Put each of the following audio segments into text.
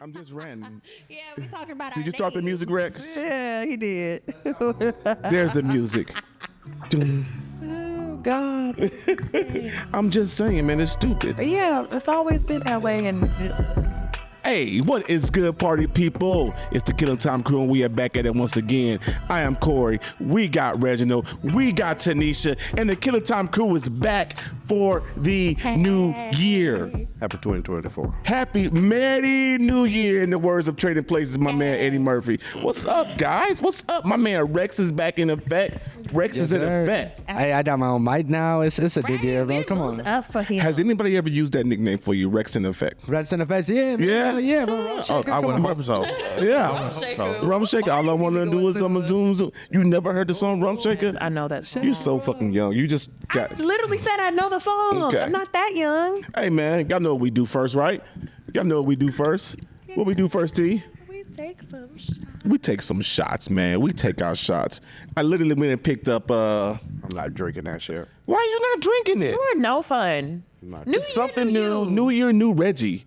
I'm just ranting. Yeah, we talking about Did you start the music, Rex? Yeah, he did. There's the music. Oh, God. I'm just saying, man, it's stupid. But yeah, it's always been that way. And Hey, what is good, party people? It's the Killing Time Crew, and we are back at it once again. I am Korey. We got Reginald. We got Tanisha. And the Killing Time Crew is back for the new year. Happy 2024. Happy Merry New Year, in the words of Trading Places, my man Eddie Murphy. What's up, guys? What's up? My man Rex is back in effect. Rex is in effect. I got my own mic now. It's a good year, bro. Come on. Up for him. Has anybody ever used that nickname for you, Rex in effect? Rex in the face. Yeah, bro. Oh, I wouldn't hope so. Yeah. Rum Shaker. All I want to do is zoom. You never heard the song Rum Shaker? I know that shit. You so fucking young. You just got. I literally said I know the song. Okay. I'm not that young. Hey man, y'all know what we do first, right? Y'all know what we do first. What we do first, T? We take some shots. We take some shots, man. We take our shots. I literally went and picked up. I'm not drinking that shit. Why are you not drinking it? You are no fun. Not New Something year, new. New Year, new Reggie.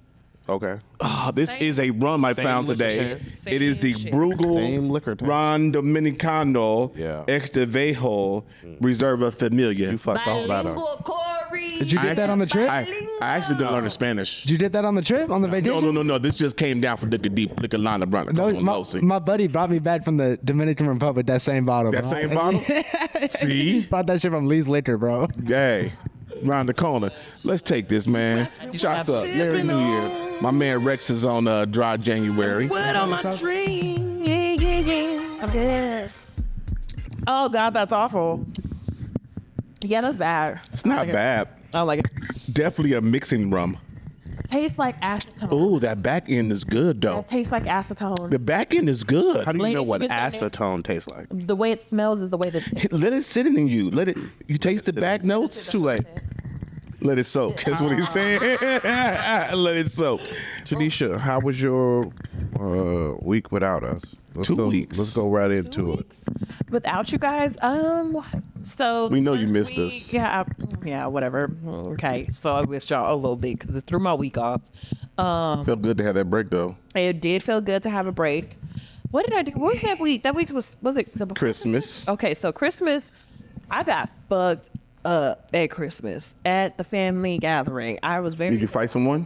Okay. Oh, this is a rum I found today. Same It is the shit. Brugal Same liquor tank. Ron Dominicano Yeah. Extra Vejo Reserva Familia. You fucked all that up. Bilingual Korey. Did you get that on the trip? I actually didn't learn the Spanish. Did you get that on the trip? On the vacation? No. This just came down from Liquor Line Brunner. No, my buddy brought me back from the Dominican Republic that same bottle. That bro. same bottle? See? Brought that shit from Lee's Liquor, bro. Hey, round the corner. Let's take this, man. Shots up. Merry New Year. My man Rex is on dry January. What on my dream? Yes. Oh, God, that's awful. Yeah, that's bad. It's not bad. I don't like it. Definitely a mixing rum. Tastes like acetone. Ooh, that back end is good though. It tastes like acetone. The back end is good. How do you Ladies, know what you get that acetone tastes like? The way it smells is the way that. Let it sit in you. You taste the back notes. Too late. Let it soak. That's what he's saying. Let it soak. Tanisha, how was your week without us? 2 weeks. Let's go right into it. Without you guys, so We know you first missed week- us. Yeah, whatever. Okay, so I missed y'all a little bit because it threw my week off. Felt good to have that break though. It did feel good to have a break. What did I do? What was that week? That week was it the Christmas. Okay, so Christmas, I got fucked up at Christmas at the family gathering. I was very Did you fight someone?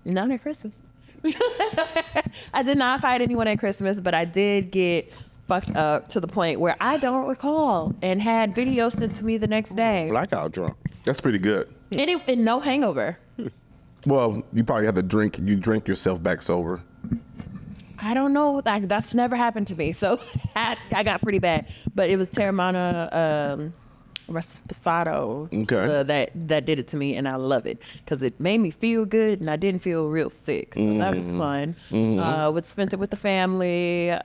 not at Christmas. I did not fight anyone at Christmas, but I did get fucked up to the point where I don't recall and had video sent to me the next day. Blackout drunk. That's pretty good. And no hangover. Well, you probably have to drink. You drink yourself back sober. I don't know. That's never happened to me. So I got pretty bad. But it was Terramana Reposado Okay. that did it to me, and I love it because it made me feel good, and I didn't feel real sick. So that was fun. Spent it with the family,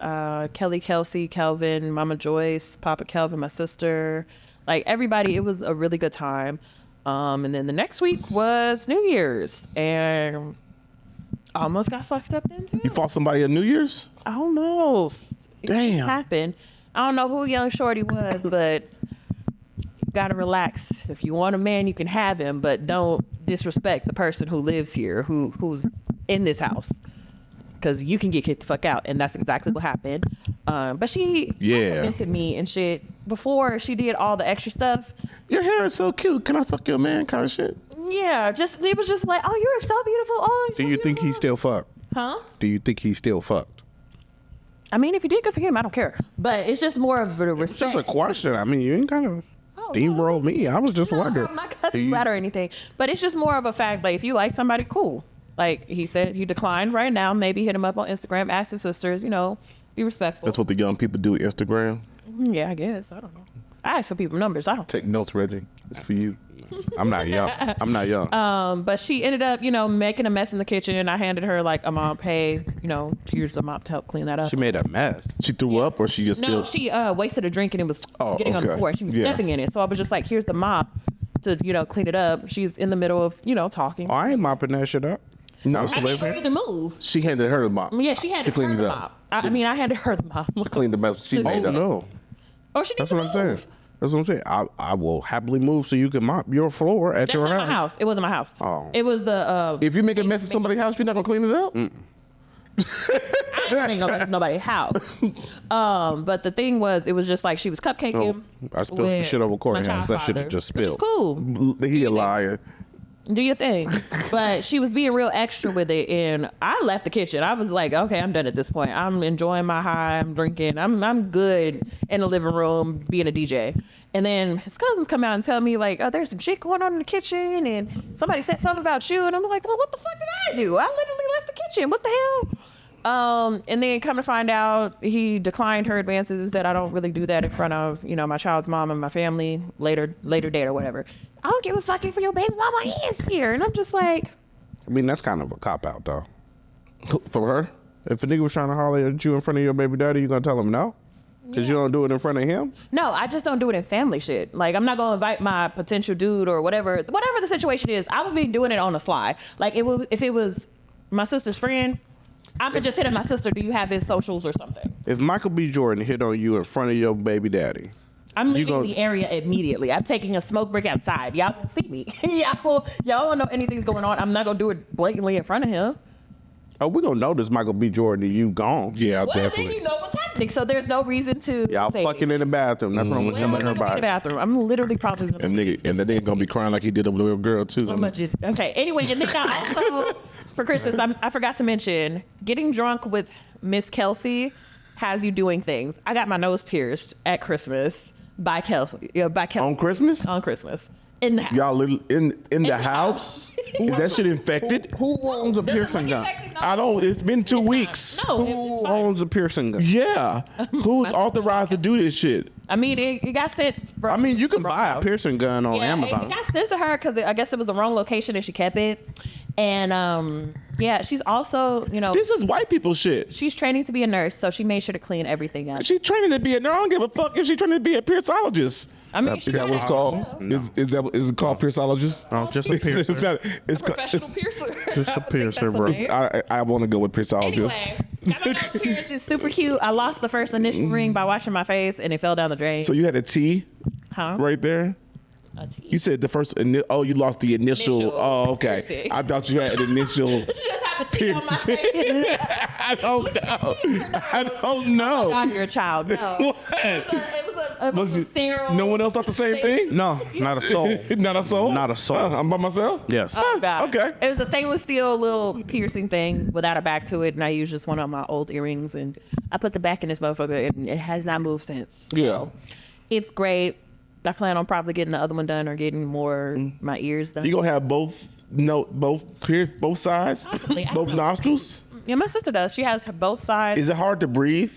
Kelly, Kelsey, Kelvin, Mama Joyce, Papa Kelvin, my sister, like everybody. It was a really good time. And then the next week was New Year's, and I almost got fucked up then too. You fought somebody at New Year's? Almost. Damn. It happened. I don't know who young shorty was, but gotta relax. If you want a man, you can have him, but don't disrespect the person who lives here, who's in this house, because you can get kicked the fuck out, and that's exactly what happened. But she complimented me and shit before she did all the extra stuff. Your hair is so cute. Can I fuck your man? Kind of shit. Yeah, it was just like, oh, you're so beautiful. Oh, you're so Do you think beautiful. he still fucked? Huh? Do you think he still fucked? I mean, if he did, good for him. I don't care. But it's just more of a It's respect. just a question. I mean, you ain't kind of Oh, steamroll me. I was just No, wondering. I'm not cutting you out or anything. But it's just more of a fact. Like, if you like somebody, cool. Like he said, he declined right now. Maybe hit him up on Instagram. Ask his sisters. Be respectful. That's what the young people do. Instagram. Yeah, I guess. I don't know. I ask for people numbers. I don't. Take notes, Reggie. It's for you. I'm not young. I'm not young. But she ended up, making a mess in the kitchen, and I handed her like a mop. Hey, here's a mop to help clean that up. She made a mess. She threw up, or she just No, spilled? she wasted a drink and it was getting on the okay. floor. She was Yeah. stepping in it. So I was just like, here's the mop to, clean it up. She's in the middle of, talking. Oh, I ain't mopping that shit up. No, I didn't know either move. she handed her the mop. Yeah, she handed clean her it the up. mop. I mean, I handed her the mop. Clean the mess she made Oh up. no. Oh, she That's needs what to I'm move. saying. That's what I'm saying. I will happily move so you can mop your floor at That's your not my house. It wasn't my house. Oh. It was the. If you make a mess in somebody's house, you're not gonna clean it up. I ain't gonna go to nobody's house. But the thing was, it was just like she was cupcaking. I spilled some shit over Korey my house. child's That shit father, just which is spilled. cool. He a liar. Do your thing. But she was being real extra with it, and I left the kitchen. I was like, okay, I'm done at this point. I'm enjoying my high. I'm drinking. I'm good in the living room being a DJ. And then his cousins come out and tell me like, oh, there's some shit going on in the kitchen, and somebody said something about you, and I'm like, well, what the fuck did I do? I literally left the kitchen. What the hell? And then come to find out, he declined her advances that I don't really do that in front of, my child's mom and my family later date or whatever. I don't give a fuck if your baby mama is here. And I'm just like, I mean, that's kind of a cop-out, though. For her? If a nigga was trying to holler at you in front of your baby daddy, you gonna tell him no? Because you don't do it in front of him? no, I just don't do it in family shit. Like, I'm not gonna invite my potential dude or whatever the situation is. I would be doing it on the fly. Like, if it was my sister's friend, I could just hit at my sister, do you have his socials or something? If Michael B. Jordan hit on you in front of your baby daddy, I'm leaving the area immediately. I'm taking a smoke break outside. Y'all won't see me. y'all won't know anything's going on. I'm not gonna do it blatantly in front of him. oh, we gonna notice Michael B. Jordan and you gone. Yeah, Well, then definitely. you know what's happening. So there's no reason to Y'all say fucking in the bathroom. That's what I'm When telling am I gonna be in the everybody. bathroom? I'm literally probably gonna And that nigga gonna be crying like he did over the little girl too. Okay. Anyway, and then I also for Christmas, I forgot to mention getting drunk with Miss Kelsey has you doing things. I got my nose pierced at Christmas by Kelsey. Yeah, by Kelsey On Christmas? on Christmas in the house. Y'all little in the the house? Is that shit infected? Who owns a Does it piercing look gun? infected? No. I don't. It's been 2 weeks. No, Who it's fine. owns a piercing gun? Yeah. Who's authorized to do this shit? I mean, it got sent. From, I mean, you can from buy a house. piercing gun on Yeah, it Amazon. got sent to her because I guess it was the wrong location and she kept it. And yeah, she's also, This is white people shit. she's training to be a nurse, so she made sure to clean everything up. She's training to be a nurse. I don't give a fuck if she's training to be a piercologist. I mean, Is that what it's called? No. Is it called piercologist? Oh, just a piercer. It's not. It's Professional piercer. Just a piercer, bro. I want to go with piercologist. Anyway, got my nose pierced. It's super cute. I lost the first initial ring by washing my face, and it fell down the drain. So you had a T huh? right there. A tea. You said the first. You lost the initial. Initial Oh, okay. piercing. I thought you had an initial. You just have a tea on my face. I don't know. I don't know. God, you're a child. No. What? It was a you- sterile. No one else thought the same thing? No, not a soul. Not a soul? Not a soul. I'm by myself? Yes. Oh, God. Okay. It was a stainless steel little piercing thing without a back to it, and I used just one of my old earrings, and I put the back in this motherfucker, and it has not moved since. Yeah. So, it's great. I plan on probably getting the other one done or getting more my ears done. You gonna have both sides? Probably. I Both don't know. nostrils? Yeah, my sister does. She has both sides. Is it hard to breathe?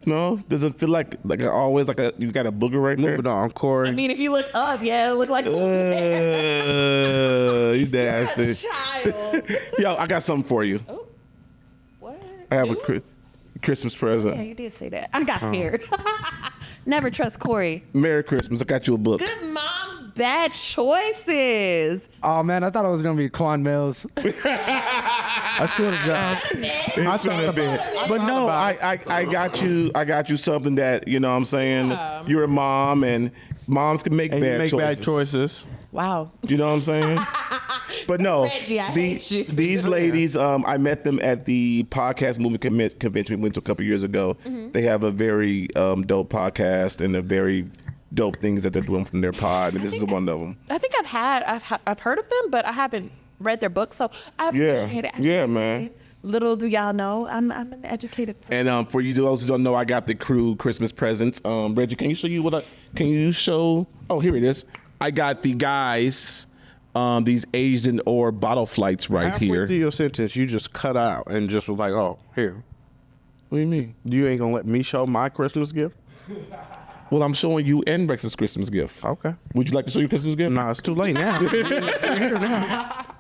No? Does it feel like always you got a booger right there? Moving on, Korey. I mean, if you look up, yeah, it looked like You nasty. child. Yo, I got something for you. What? I have News? a Christmas present. Yeah, you did say that. I got scared. Never trust Korey. Merry Christmas. I got you a book. Good mom's bad choices. Oh man, I thought it was gonna be Quan Mills. I should have done. I should have been. But no, I got you something that, you know what I'm saying? You're a mom and moms can make And you bad make choices. bad choices. Wow. You know what I'm saying? But no, Reggie, I hate you. these ladies, I met them at the podcast movement convention we went to a couple years ago. Mm-hmm. They have a very dope podcast and a very dope things that they're doing from their pod, and this is one of them. I think I've heard of them, but I haven't read their book, so I appreciate it. Yeah, man. Little do y'all know, I'm an educated person. And for you those who don't know, I got the crew Christmas presents. Reggie, can you show you can you show? Oh, here it is. I got the guys these Asian or bottle flights right Halfway here. through your sentence, you just cut out and just was like, "Oh, here." What do you mean? You ain't gonna let me show my Christmas gift? Well, I'm showing you and Rex's Christmas gift. Okay. Would you like to show your Christmas gift? No, it's too late now.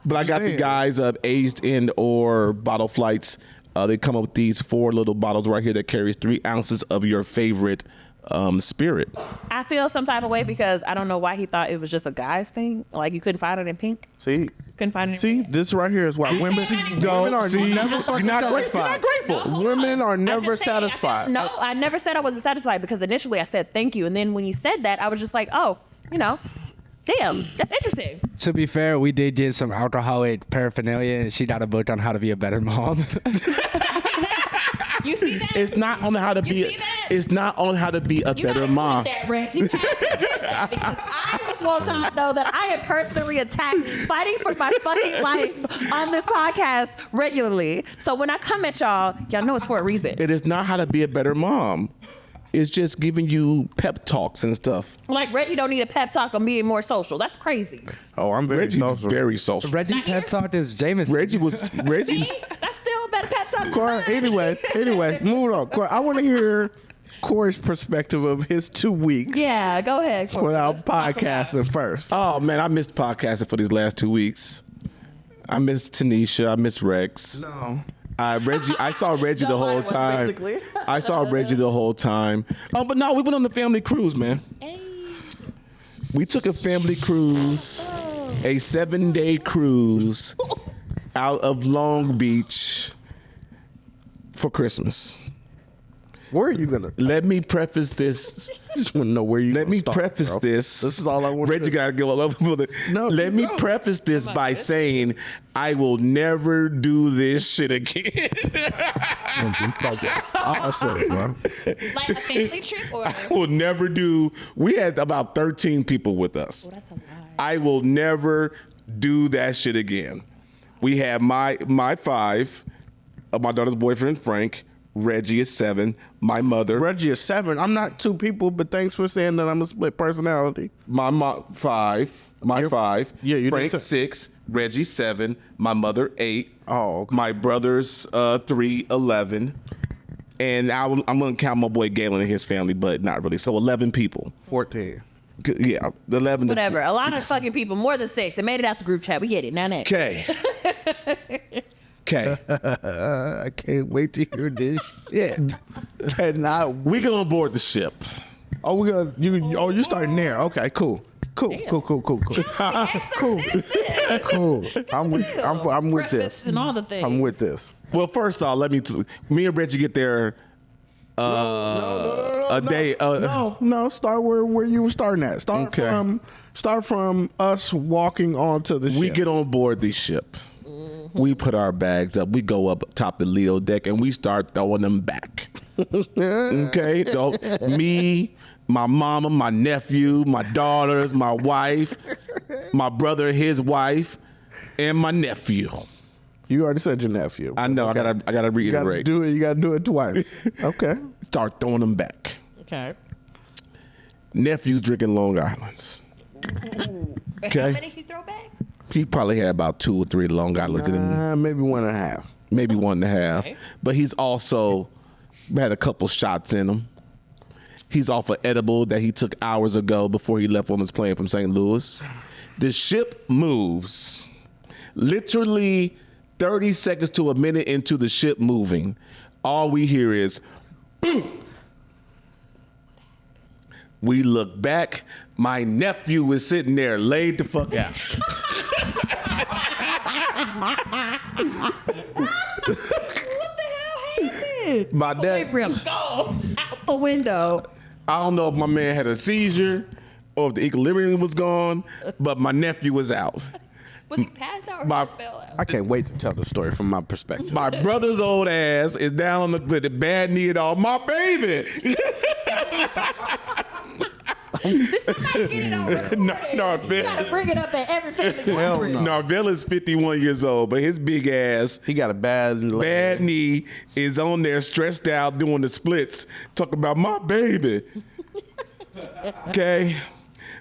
But I got the saying. guys of aged in or bottle flights. They come up with these 4 little bottles right here that carries 3 ounces of your favorite spirit. I feel some type of way because I don't know why he thought it was just a guy's thing. Like you couldn't find it in pink. See, Couldn't find it in see, pink. this right here is why women are never fucking satisfied. grateful. Women are I'm never just saying, satisfied. No, I never said I wasn't satisfied because initially I said thank you. And then when you said that, I was just like, oh, Damn, that's interesting. To be fair, we did get some alcoholic paraphernalia, and she got a book on how to be a better mom. You see that? It's not on how to be. see that? It's not on how to be a You better gotta mom. clip that, Rex. You gotta clip that, because I just want y'all to know that I am personally attacked, fighting for my fucking life on this podcast regularly. So when I come at y'all know it's for a reason. It is not how to be a better mom. It's just giving you pep talks and stuff. Like Reggie don't need a pep talk on being more social. That's crazy. Oh, I'm very Reggie's social. very social. Reggie Not here? pep talk is Jameson. Reggie. See? That's still a better pep talk than Korey, mine. anyway, move on. Korey, I want to hear Corey's perspective of his 2 weeks Yeah, go ahead. Korey. without podcasting first. Oh man, I missed podcasting for these last 2 weeks. I missed Tanisha. I missed Rex. No. I saw Reggie the No, I whole was time. basically. I saw Reggie the whole time. Oh, but no, we went on the family cruise, man. Hey. We took a family cruise, a 7-day cruise out of Long Beach for Christmas. Where are you gonna? Let me preface this. Just want to know where you. Let gonna me start, preface bro. this. This is all I want. Reggie gotta go all over for the. No, Let me no. preface this by saying I will never do this shit again. I said it, bro. Like a family trip or? I will never do. We had about 13 people with us. That's a lot. I will never do that shit again. We have my 5, my daughter's boyfriend Frank. Reggie is 7. My mother. Reggie is 7. I'm not 2 people, but thanks for saying that I'm a split personality. My mom 5. My 5. Yeah, you Frank didn't 6. Reggie 7. My mother 8. Oh, okay. My brother's 3, 11. And I'm gonna count my boy Galen and his family, but not really. So 11 people. 14. Yeah, the 11. Whatever. A lot of fucking people, more than 6. They made it out the group chat. We get it. Now next. Okay. Okay. I can't wait to hear this shit. And I, We get on board the ship. oh, we got you. Oh, you're starting there. Okay, cool. Cool. Cool. I'm with this. Breakfast and all the things. I'm with this. Well, first off, me and Reggie get there a day. No. Start where you were starting at. Okay. Start from us walking onto the ship. We get on board the ship. We put our bags up. We go up top the Leo deck and we start throwing them back. Okay? So me, my mama, my nephew, my daughters, my wife, my brother, his wife, and my nephew. You already said your nephew. I know. Okay. I gotta You gotta reiterate. do it. You gotta do it twice. Okay. Start throwing them back. Okay. Nephew's drinking Long Islands. Okay. How many he throw back? He probably had about 2 or 3 Long Islands. Maybe 1.5. Maybe 1.5. Okay. But he's also had a couple shots in him. He's off an edible that he took hours ago before he left on his plane from St. Louis. The ship moves. Literally 30 seconds to a minute into the ship moving, all we hear is boom. We look back. My nephew is sitting there laid the fuck out. My dad, Real go out the window. I don't know if my man had a seizure or if the equilibrium was gone, but my nephew was out. Was he passed out or My- just fell out? I can't wait to tell the story from my perspective. My brother's old ass is down on with the bad knee and all. My baby. Did somebody get it on recording? No, You gotta bring it up at every family gathering. Narvell is 51 years old, but his big ass, He got a bad knee is on there stressed out doing the splits, talking about my baby. Okay?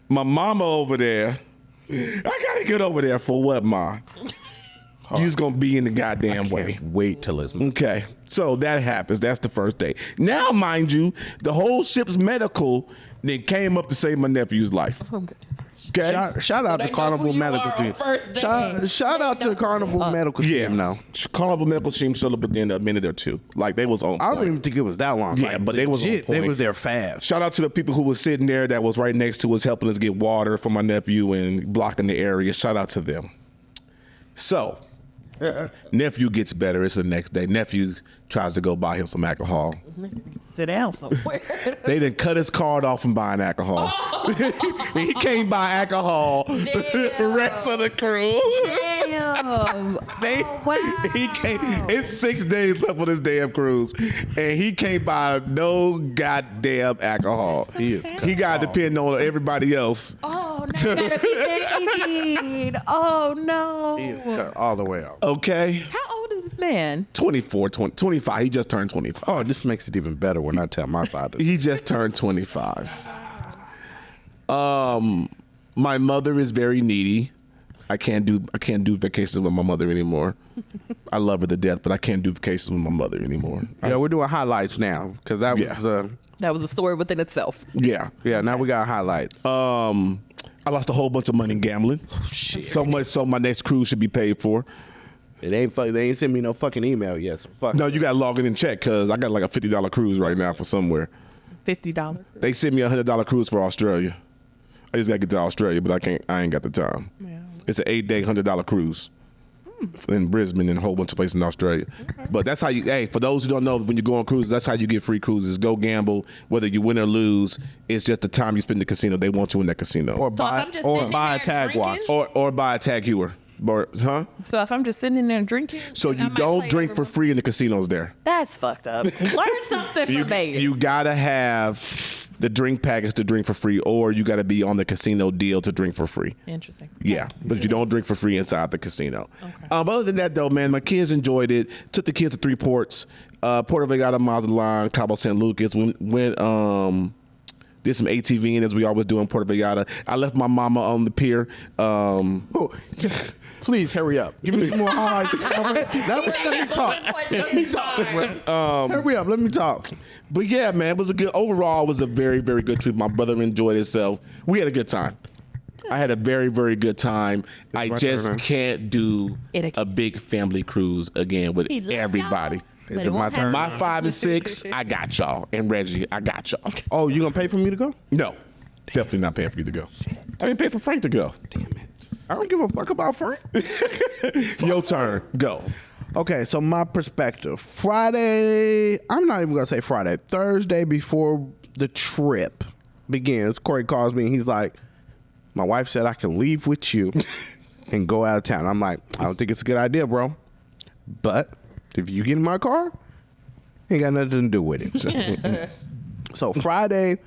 My mama over there. I gotta get over there for what, Ma? You just gonna be in the goddamn way. Wait till it's Okay, so that happens. That's the first day. Now, mind you, the whole ship's medical then came up to save my nephew's life. Okay? Shout out they to know Carnival who you Medical are Team. on first day. Shout out to Carnival Medical Yeah, Team now. Carnival Medical Team showed up within a minute or two. Like they was on I don't point. even think it was that long. Yeah, Like, but they was on legit, they point. was there fast. Shout out to the people who was sitting there that was right next to us helping us get water for my nephew and blocking the area. Shout out to them. So, nephew gets better. It's the next day. Nephew tries to go buy him some alcohol. sit down somewhere. They done cut his card off from buying alcohol. He can't buy alcohol the rest of the cruise. Damn. Wow. He can't. It's 6 days left on this damn cruise, and he can't buy no goddamn alcohol. He got to depend on everybody else. Oh, now you gotta be paid. Oh no. He is cut all the way out. Okay. How old is this man? 24, 25. He just turned 25. Oh, this makes it even better when I tell my side of it. He just turned 25. My mother is very needy. I can't do vacations with my mother anymore. I love her to death, but I can't do vacations with my mother anymore. Yeah, we're doing highlights now because that was That was a story within itself. Yeah. now we got highlights. I lost a whole bunch of money in gambling. Shit. So much so my next cruise should be paid for. It ain't they ain't sent me no fucking email yet. So fuck. No, you got to log in and check because I got like a $50 cruise right now for somewhere. $50. They sent me a $100 cruise for Australia. I just got to get to Australia, but I ain't got the time. Yeah. It's an 8-day $100 cruise in Brisbane and a whole bunch of places in Australia. Okay. But that's how for those who don't know, when you go on cruises, that's how you get free cruises. Go gamble, whether you win or lose. It's just the time you spend in the casino. They want you in that casino. Or buy a tag watch. Or buy a tag viewer. So if I'm just sitting in there drinking, so you don't drink for free in the casinos there. That's fucked up. Learn something from Vegas. You gotta have the drink package to drink for free, or you gotta be on the casino deal to drink for free. Interesting. Yeah, but you don't drink for free inside the casino. Okay. But other than that, though, man, my kids enjoyed it. Took the kids to 3 ports: Puerto Vallarta, Mazatlan, Cabo San Lucas. Went did some ATVing as we always do in Puerto Vallarta. I left my mama on the pier. Please hurry up. Give me some more highlights. Let me talk. Hurry up. Let me talk. But yeah, man, it was overall was a very, very good trip. My brother enjoyed himself. We had a good time. I had a very, very good time. I just can't do a big family cruise again with everybody. Is it my turn? My 5 and 6, I got y'all. And Reggie, I got y'all. Oh, you gonna pay for me to go? No. Definitely not paying for you to go. I didn't pay for Frank to go. Damn it. I don't give a fuck about Frank. Your turn. Go. Okay, so my perspective. Friday, I'm not even going to say Friday. Thursday before the trip begins, Korey calls me and he's like, my wife said I can leave with you and go out of town. I'm like, I don't think it's a good idea, bro. But if you get in my car, ain't got nothing to do with it. So Friday,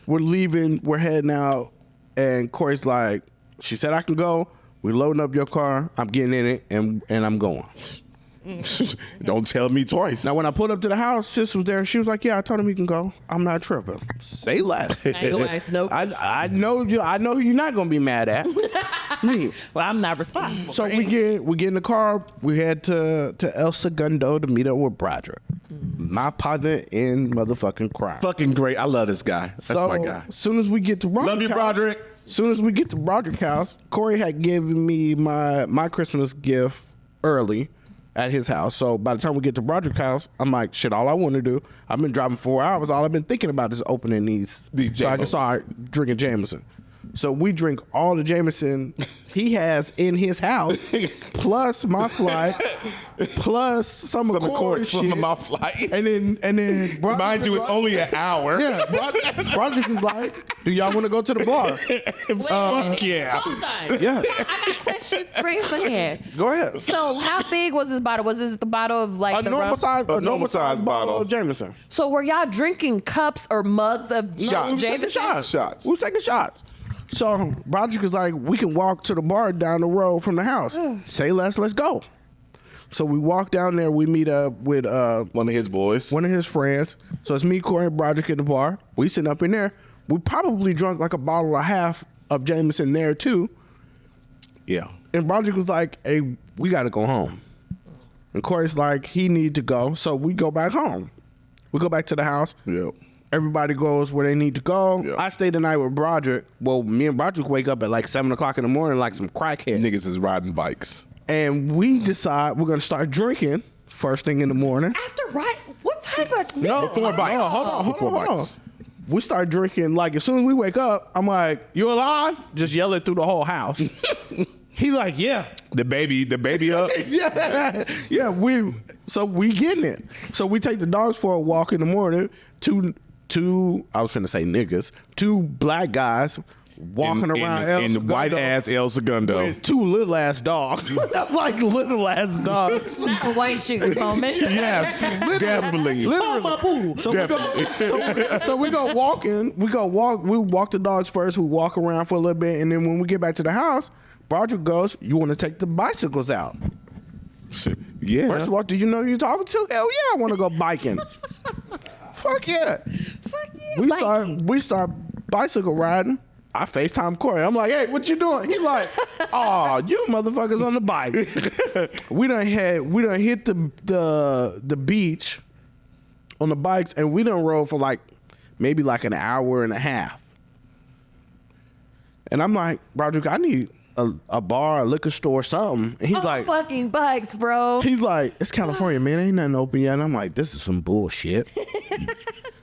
we're leaving, we're heading out, and Korey's like, she said I can go. We're loading up your car. I'm getting in it, and I'm going. Don't tell me twice. Now, when I pulled up to the house, sis was there. She was like, "Yeah, I told him he can go. I'm not tripping. Say less. I know you. I know who you're not gonna be mad at. Me. Well, I'm not responsible. So we get in the car. We head to El Segundo to meet up with Broderick, my partner in motherfucking crime. Fucking great. I love this guy. That's my guy. As soon as we get to Broderick, love you, Broderick. Soon as we get to Broderick house, Korey had given me my Christmas gift early at his house. So by the time we get to Broderick house, I'm like, shit, all I want to do, I've been driving 4 hours. All I've been thinking about is opening these so I can start drinking Jameson. So we drink all the Jameson he has in his house, plus my flight, plus some of Korey's shit. From my flight. And then mind you, it's only an hour. Yeah, Broderick was like, do y'all want to go to the bar? Fuck yeah. Hold on. Yeah. I got questions for you for here. Go ahead. So how big was this bottle? Was this the bottle of like A normal size bottle of Jameson. So were y'all drinking cups or mugs of Shots. Jameson? Shots. We was taking shots. So Broderick was like, we can walk to the bar down the road from the house. Say less, let's go. So we walk down there. We meet up with one of his boys. One of his friends. So it's me, Korey, and Broderick at the bar. We sitting up in there. We probably drunk like a bottle and a half of Jameson there too. Yeah. And Broderick was like, hey, we got to go home. And Korey's like, he need to go. So we go back home. We go back to the house. Yep. Everybody goes where they need to go. Yep. I stayed the night with Broderick. Well, me and Broderick wake up at like 7 o'clock in the morning like some crackhead. Niggas is riding bikes. And we decide we're going to start drinking first thing in the morning. After what type of... No, Before bikes. No, hold on. Bikes. We start drinking, like as soon as we wake up, I'm like, you alive? Just yell it through the whole house. He's like, yeah. The baby up. Yeah, we So we getting it. So we take the dogs for a walk in the morning. Two I was finna say niggas. Two black guys walking around in white ass El Segundo. with two little ass dogs. Like little ass dogs. Not a white shoes moment. Yes, Definitely. literally. So we go walking. We walk the dogs first. We walk around for a little bit, and then when we get back to the house, Broderick goes, "You want to take the bicycles out?" Yeah. First of all, do you know who you're talking to? Hell yeah, I want to go biking. Fuck yeah. We start bicycle riding. I FaceTime Korey. I'm like, hey, what you doing? He's like, oh, you motherfuckers on the bike. we done hit the beach on the bikes, and we done rode for maybe an hour and a half. And I'm like, Broderick, I need a bar, a liquor store, something. And he's like, fucking bikes, bro. he's like, it's California, man. Ain't nothing open yet. And I'm like, this is some bullshit.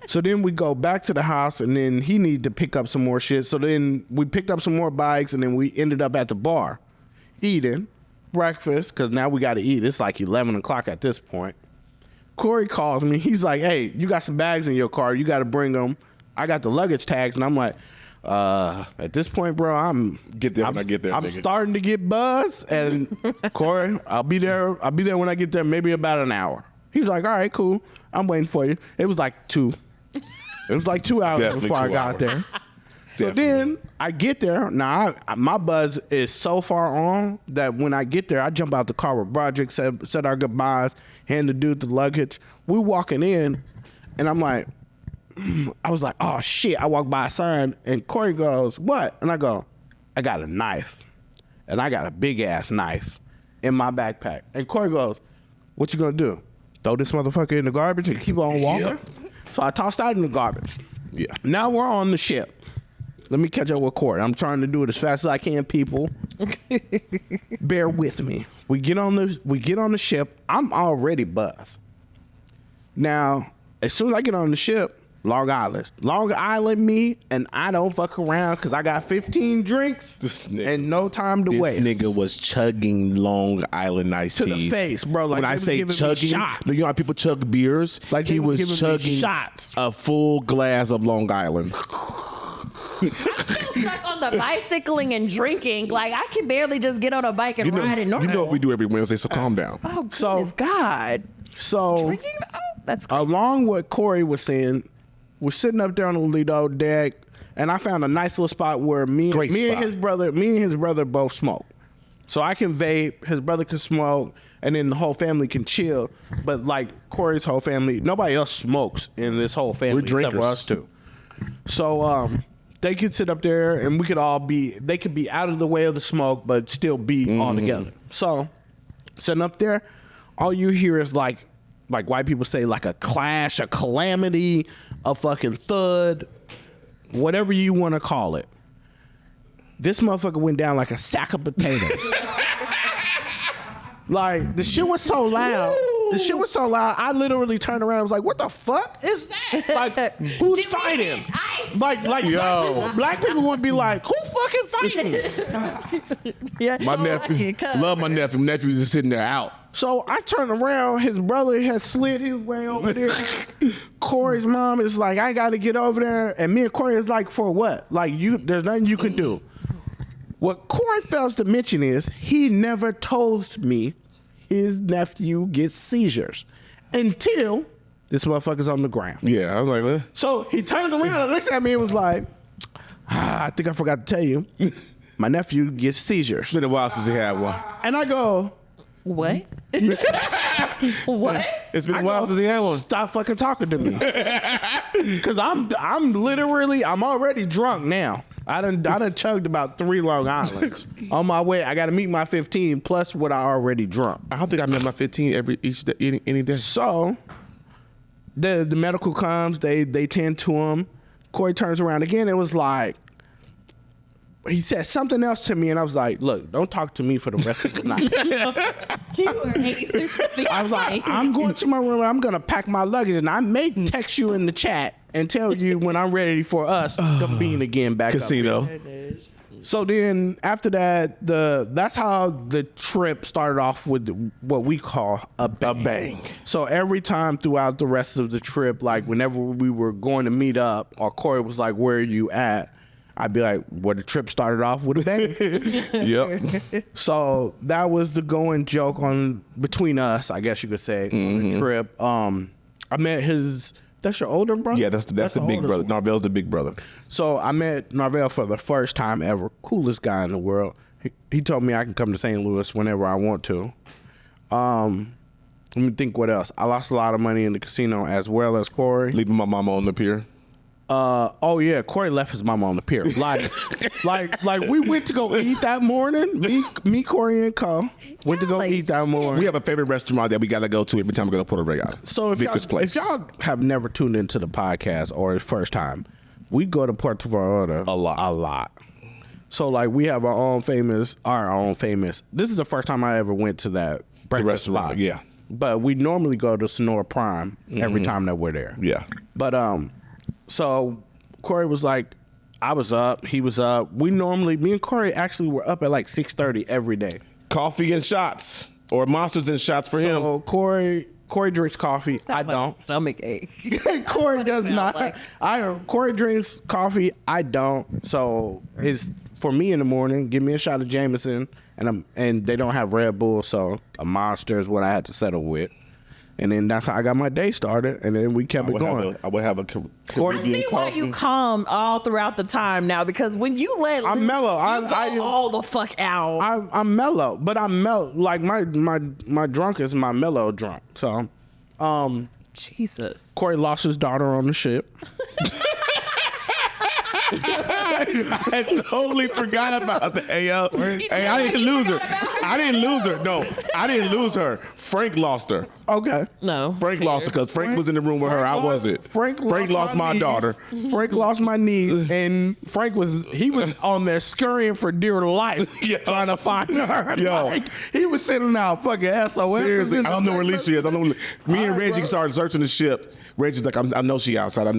So then we go back to the house, and then he needed to pick up some more shit. So then we picked up some more bikes, and then we ended up at the bar eating breakfast, because now we got to eat. It's like 11 o'clock at this point. Korey calls me. He's like, hey, you got some bags in your car. You got to bring them. I got the luggage tags. And I'm like, at this point, bro, Get there when I get there, I'm nigga. starting to get buzzed. And Korey, I'll be there when I get there, maybe about an hour. He was like, all right, cool. I'm waiting for you. It was like 2. It was like 2 hours Definitely before I 2 got hours. there. So Definitely. then I get there. Now, my buzz is so far on that when I get there, I jump out the car with Broderick, said our goodbyes, hand the dude the luggage. We walking in, and I'm like, I was like, oh, shit. I walk by a sign, and Korey goes, what? And I go, I got a knife, and I got a big-ass knife in my backpack. And Korey goes, what you gonna do? Throw this motherfucker in the garbage and keep on walking? Yep. So I tossed that in the garbage. Yeah. Now we're on the ship. Let me catch up with Korey. I'm trying to do it as fast as I can, people. Bear with me. We get on the ship. I'm already buzzed. Now, as soon as I get on the ship, Long Island me, and I don't fuck around because I got 15 drinks This nigga. and no time to This waste. nigga was chugging Long Island iced To teas. the face, bro. Like when they I was say giving me chugging, shots. you know how people chug beers? Like he they was was giving me chugging shots. a full glass of Long Island. Stuck on the bicycling and drinking. Like, I can barely just get on a bike and ride it normal. You know what we do every Wednesday, so calm down. Oh, goodness So- God. So, Drinking? Oh, that's crazy. along what Korey was saying, we're sitting up there on the Lido deck, and I found a nice little spot where me Great and spot. his brother both smoke. So I can vape, his brother can smoke, and then the whole family can chill. But like Korey's whole family, nobody else smokes in this whole family We're except for drinkers. us two. So they could sit up there, and we could all they could be out of the way of the smoke, but still be all together. So sitting up there, all you hear is like white people say, like a clash, a calamity, a fucking thud, whatever you want to call it. This motherfucker went down like a sack of potatoes. Like, the shit was so loud. I literally turned around and was like, what the fuck is that? Like, who's fighting? Like black people would be like, who fucking fighting? Yeah, My nephew, love my nephew. Nephew's just sitting there out. So I turned around, his brother had slid his way over there. Korey's mom is like, I gotta get over there. And me and Korey is like, for what? Like, there's nothing you can do. What Korey fails to mention is he never told me his nephew gets seizures until this motherfucker's on the ground. Yeah, I was like, So he turned around and looked at me and was like, I think I forgot to tell you, my nephew gets seizures. it's been a while since he had one. And I go, What? What? It's been a while since he had one. stop fucking talking to me. Cause I'm already drunk now. I done chugged about 3 Long Islands. On my way, I gotta meet my 15 plus what I already drunk. I don't think I met my 15 each day, any day. So the medical comes, they tend to him. Korey turns around again and was like, he said something else to me, and I was like, look, don't talk to me for the rest of the night. You were disrespectful. I was like, I'm going to my room, I'm gonna pack my luggage, and I may text you in the chat and tell you when I'm ready for us to convene again back Casino. up. So then after that, that's how the trip started off with what we call a bang. So every time throughout the rest of the trip, like whenever we were going to meet up, or Korey was like, "Where are you at?" I'd be like, "Well, the trip started off with a bang." Yep. So that was the going joke on between us, I guess you could say, on the trip. I met his. That's your older brother? Yeah, that's the big older brother. one. Narvell's the big brother. So I met Narvell for the first time ever. Coolest guy in the world. He told me I can come to St. Louis whenever I want to. Let me think what else. I lost a lot of money in the casino as well as Korey. Leaving my mama on the pier. Oh yeah, Korey left his mama on the pier. Like we went to go eat that morning. Me, Korey, and Co. went to go eat that morning. We have a favorite restaurant that we gotta go to every time we go to Puerto Rico. So if y'all have never tuned into the podcast or it's first time, we go to Puerto Vallarta a lot. So like we have our own famous. This is the first time I ever went to that breakfast restaurant, spot. yeah. But we normally go to Sonora Prime every time that we're there. Yeah. But so Korey was like, I was up, he was up. Me and Korey actually were up at like 6:30 every day. Coffee and shots, or monsters and shots for him. So Korey drinks coffee. I don't. Stomach ache. Korey does not. Korey drinks coffee. I don't. So it's for me in the morning. Give me a shot of Jameson, and they don't have Red Bull, so a Monster is what I had to settle with. And then that's how I got my day started, and then we kept it going. I would have a Caribbean See why coffee. you calm all throughout the time now, because when you let I'm loose, mellow. you go all the fuck out. I'm mellow, but I'm mellow. Like my drunk is my mellow drunk. So, Jesus. Korey lost his daughter on the ship. I totally forgot about that. Hey, yo. Hey, I didn't lose her. No, I didn't lose her. Frank lost her. Okay. No. Frank lost her because Frank was in the room with her. I wasn't. Frank lost my daughter. Frank lost my niece, and Frank was on there scurrying for dear life, trying to find her. Yo. Like, he was sending out fucking SOS. Seriously, I don't know where Alicia is. Me and Reggie started searching the ship. Reggie's like, I know she outside. I'm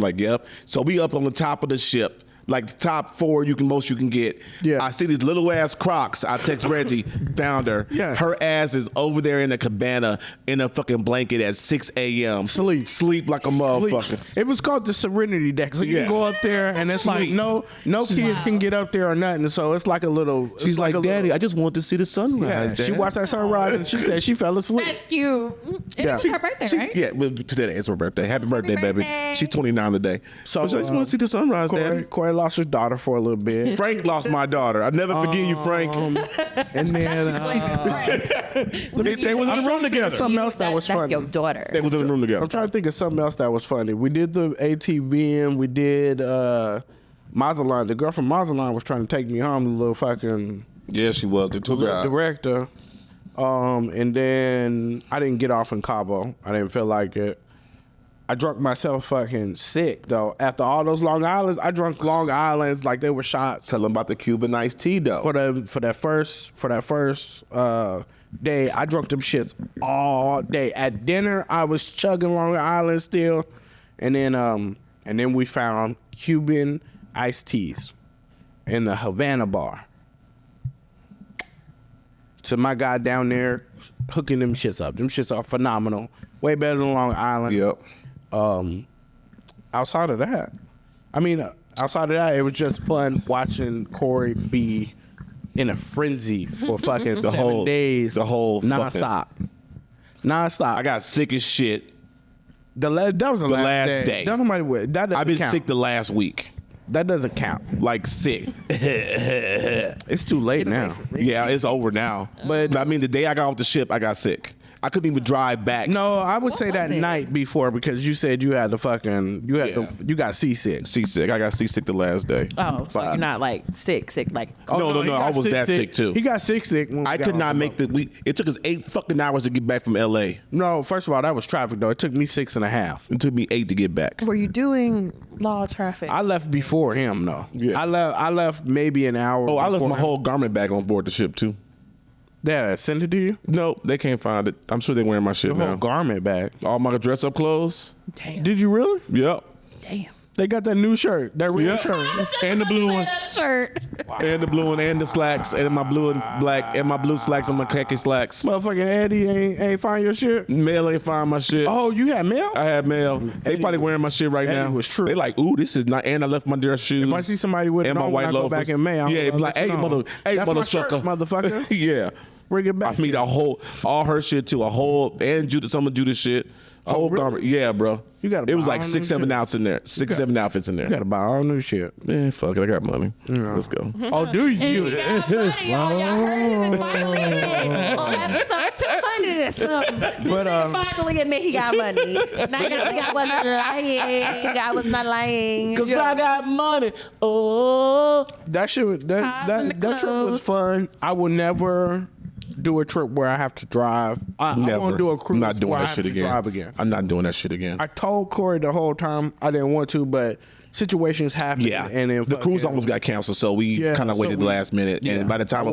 like, yep. So we up on the top of the ship. Like the top four most you can get. Yeah. I see these little ass Crocs. I text Reggie, found her. Yeah. Her ass is over there in a cabana in a fucking blanket at 6 a.m. Sleep like a motherfucker. It was called the Serenity Deck. So you can go up there, and it's like no kids can get up there or nothing. So it's like a little. She's like, Daddy, I just want to see the sunrise. Yeah, she watched that sunrise, and she said she fell asleep. That's cute. It was her birthday, right? Yeah, well, today is her birthday. Happy birthday, baby. birthday. She's 29 today. So I just want to see the sunrise, Daddy. Korey lost his daughter for a little bit. Frank lost my daughter. I never forget you, Frank. And then They was in the room together. something else that was That's funny. your daughter. They was in the room together. I'm trying to think of something else that was funny. We did the ATV and we did Mazatlan. The girl from Mazatlan was trying to take me home, the little fucking Yeah, she was. They took her out. director. And then I didn't get off in Cabo. I didn't feel like it. I drunk myself fucking sick though. After all those Long Islands, I drunk Long Islands like they were shots. Tell them about the Cuban iced tea, though. For that first day, I drunk them shits all day. At dinner, I was chugging Long Island still, and then we found Cuban iced teas in the Havana bar. So my guy down there hooking them shits up. Them shits are phenomenal. Way better than Long Island. Yep. Outside of that, it was just fun watching Korey be in a frenzy for fucking 7 days. The whole nonstop. I got sick as shit. That was the last day. Don't nobody with that. I've been count. sick the last week. That doesn't count. Like sick. It's too late now. Yeah, it's over now. But I mean, the day I got off the ship, I got sick. I couldn't even drive back. No, I would say that night before because you said you had you got seasick. Seasick. I got seasick the last day. Oh, so you're not like sick, like. No, he I got was that sick too. He got sick when I could not make it took us 8 fucking hours to get back from LA. No, first of all, that was traffic though. It took me 6.5. It took me 8 to get back. Were you doing law traffic? I left before him though. Yeah. I left maybe an hour. Oh, I left before my him. whole garment bag on board the ship too. Yeah, send it to you. No, they can't find it. I'm sure they're wearing my shit The whole now. garment bag. All my dress up clothes. Damn. Did you really? Yep. Damn. They got that new shirt, that red shirt. And the blue one. Shirt. And the blue one and the slacks and my blue and black and my blue slacks and my khaki slacks. Motherfucking Eddie ain't find your shit. Mail ain't find my shit. Oh, you had mail? I had mail. They probably wearing my shit right Eddie now. was true. They like, ooh, this is not. And I left my dear shoes. If I see somebody with it and my on when white I go loafers. back in May, yeah, be like, hey, That's my shirt, motherfucker, motherfucker. yeah, Bring it back. I mean, all her shit too, and Judah, some of Judah's shit. Whole really? garment. Yeah, bro. You gotta It was buy like all 6, new 7 shit. outfits in there. 6, 7 outfits in there. You gotta buy all new shit. Man, fuck it. I got money. Let's go. Oh, do you? Y'all heard him finally on episode 200 or something. But, Finally admit he got money. Not I wasn't lying. I was not lying. Cause I got money. Oh, That shit was, Cars and the that trip was clothes. fun. I will never do a trip where I have to drive. I never. want to do a cruise I'm not doing where I that have shit to again. drive again. I'm not doing that shit again. I told Korey the whole time I didn't want to, but situations happen. Yeah, and then the cruise almost got canceled, so we Yeah, kind of so waited the we- last minute. yeah, And by the time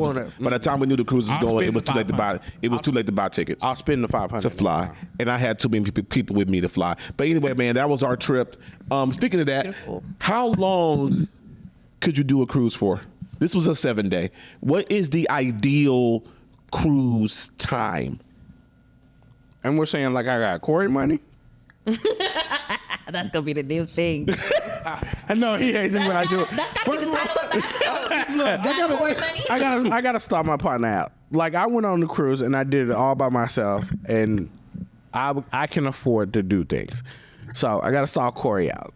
we knew the cruise was I'll going, it spend was too late to buy. It was too late to buy tickets I'll spend the 500 to fly, and I had too many people with me to fly. But anyway, man, that was our trip. Speaking of that, how long could you do a cruise for? This was a 7-day. What is the ideal cruise time? And we're saying like I got Korey money. That's gonna be the new thing. I know he hates it when I do it. That's gotta be the title of the episode. I gotta start my partner out. Like I went on the cruise and I did it all by myself, and I can afford to do things. So I gotta start Korey out.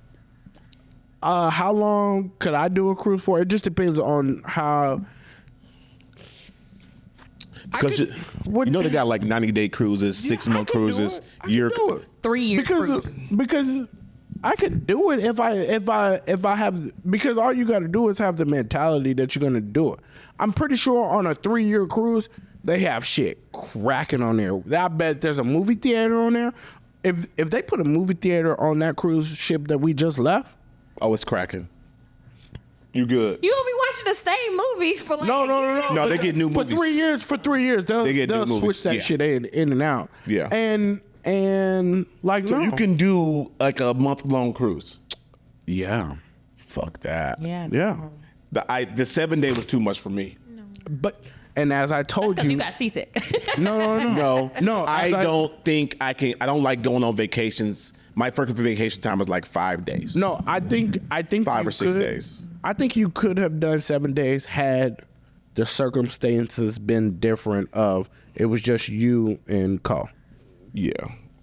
How long could I do a cruise for? It just depends on how. Because you know they got like 90-day cruises, 6-month cruises, year. 3 years. Because I could do it if I have, because all you got to do is have the mentality that you're gonna do it. I'm pretty sure on a 3-year cruise they have shit cracking on there. I bet there's a movie theater on there. If they put a movie theater on that cruise ship that we just left, Oh, it's cracking. You good? You gonna be watching the same movies for like no. No, they get new for movies. 3 years. For 3 years, they'll They get new movies, switch that yeah. shit in and out. Yeah. And like So no. you can do like a month-long cruise. Yeah. Fuck that. Yeah. Yeah. The 7-day was too much for me. But and as I told Because you, you got seasick. No, I as don't think I can. I don't like going on vacations. My first vacation time was like 5 days. No, I think 5 you or 6 could- days. I think you could have done 7 days had the circumstances been different. Of it was just you and Co. Yeah,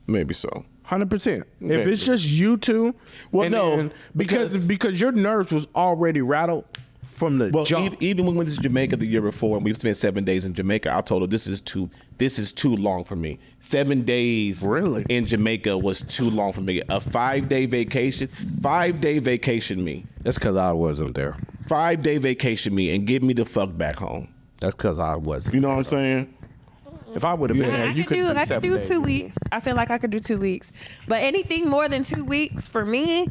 maybe so. 100%. If Maybe. it's just you two, Well, and no, then- because your nerves was already rattled from the Well, jump. even when we went to Jamaica the year before, and we spent 7 days in Jamaica, I told her this is too long for me. 7 days Really? in Jamaica was too long for me. A 5-day vacation, 5-day vacation me. That's because I wasn't there. 5-day vacation me and get me the fuck back home. That's because I wasn't. You know what I'm saying? If I would have been there, I you could could do 7 2 days. weeks. I feel like I could do 2 weeks. But anything more than 2 weeks for me,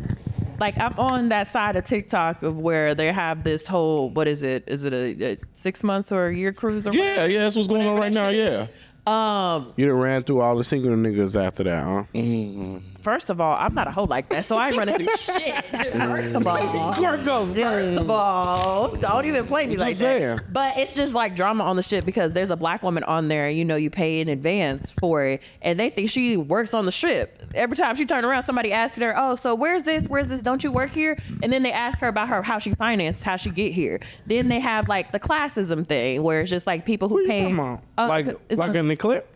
like I'm on that side of TikTok of where they have this whole, what is it? Is it a 6 months or a year cruise? Or Yeah, that's what's going on right now. Yeah. You done ran through all the single niggas after that, huh? First of all, I'm not a hoe like that, so I ain't running through shit. First of all. First of all, don't even play me like that. saying. But it's just like drama on the ship because there's a black woman on there, you know, you pay in advance for it, and they think she works on the ship. Every time she turn around, somebody asks her, "Oh, so where's this? Where's this? Don't you work here?" And then they ask her about how she financed, how she get here. Then they have like the classism thing where it's just like people who What you pay. talking about? Like in the clip?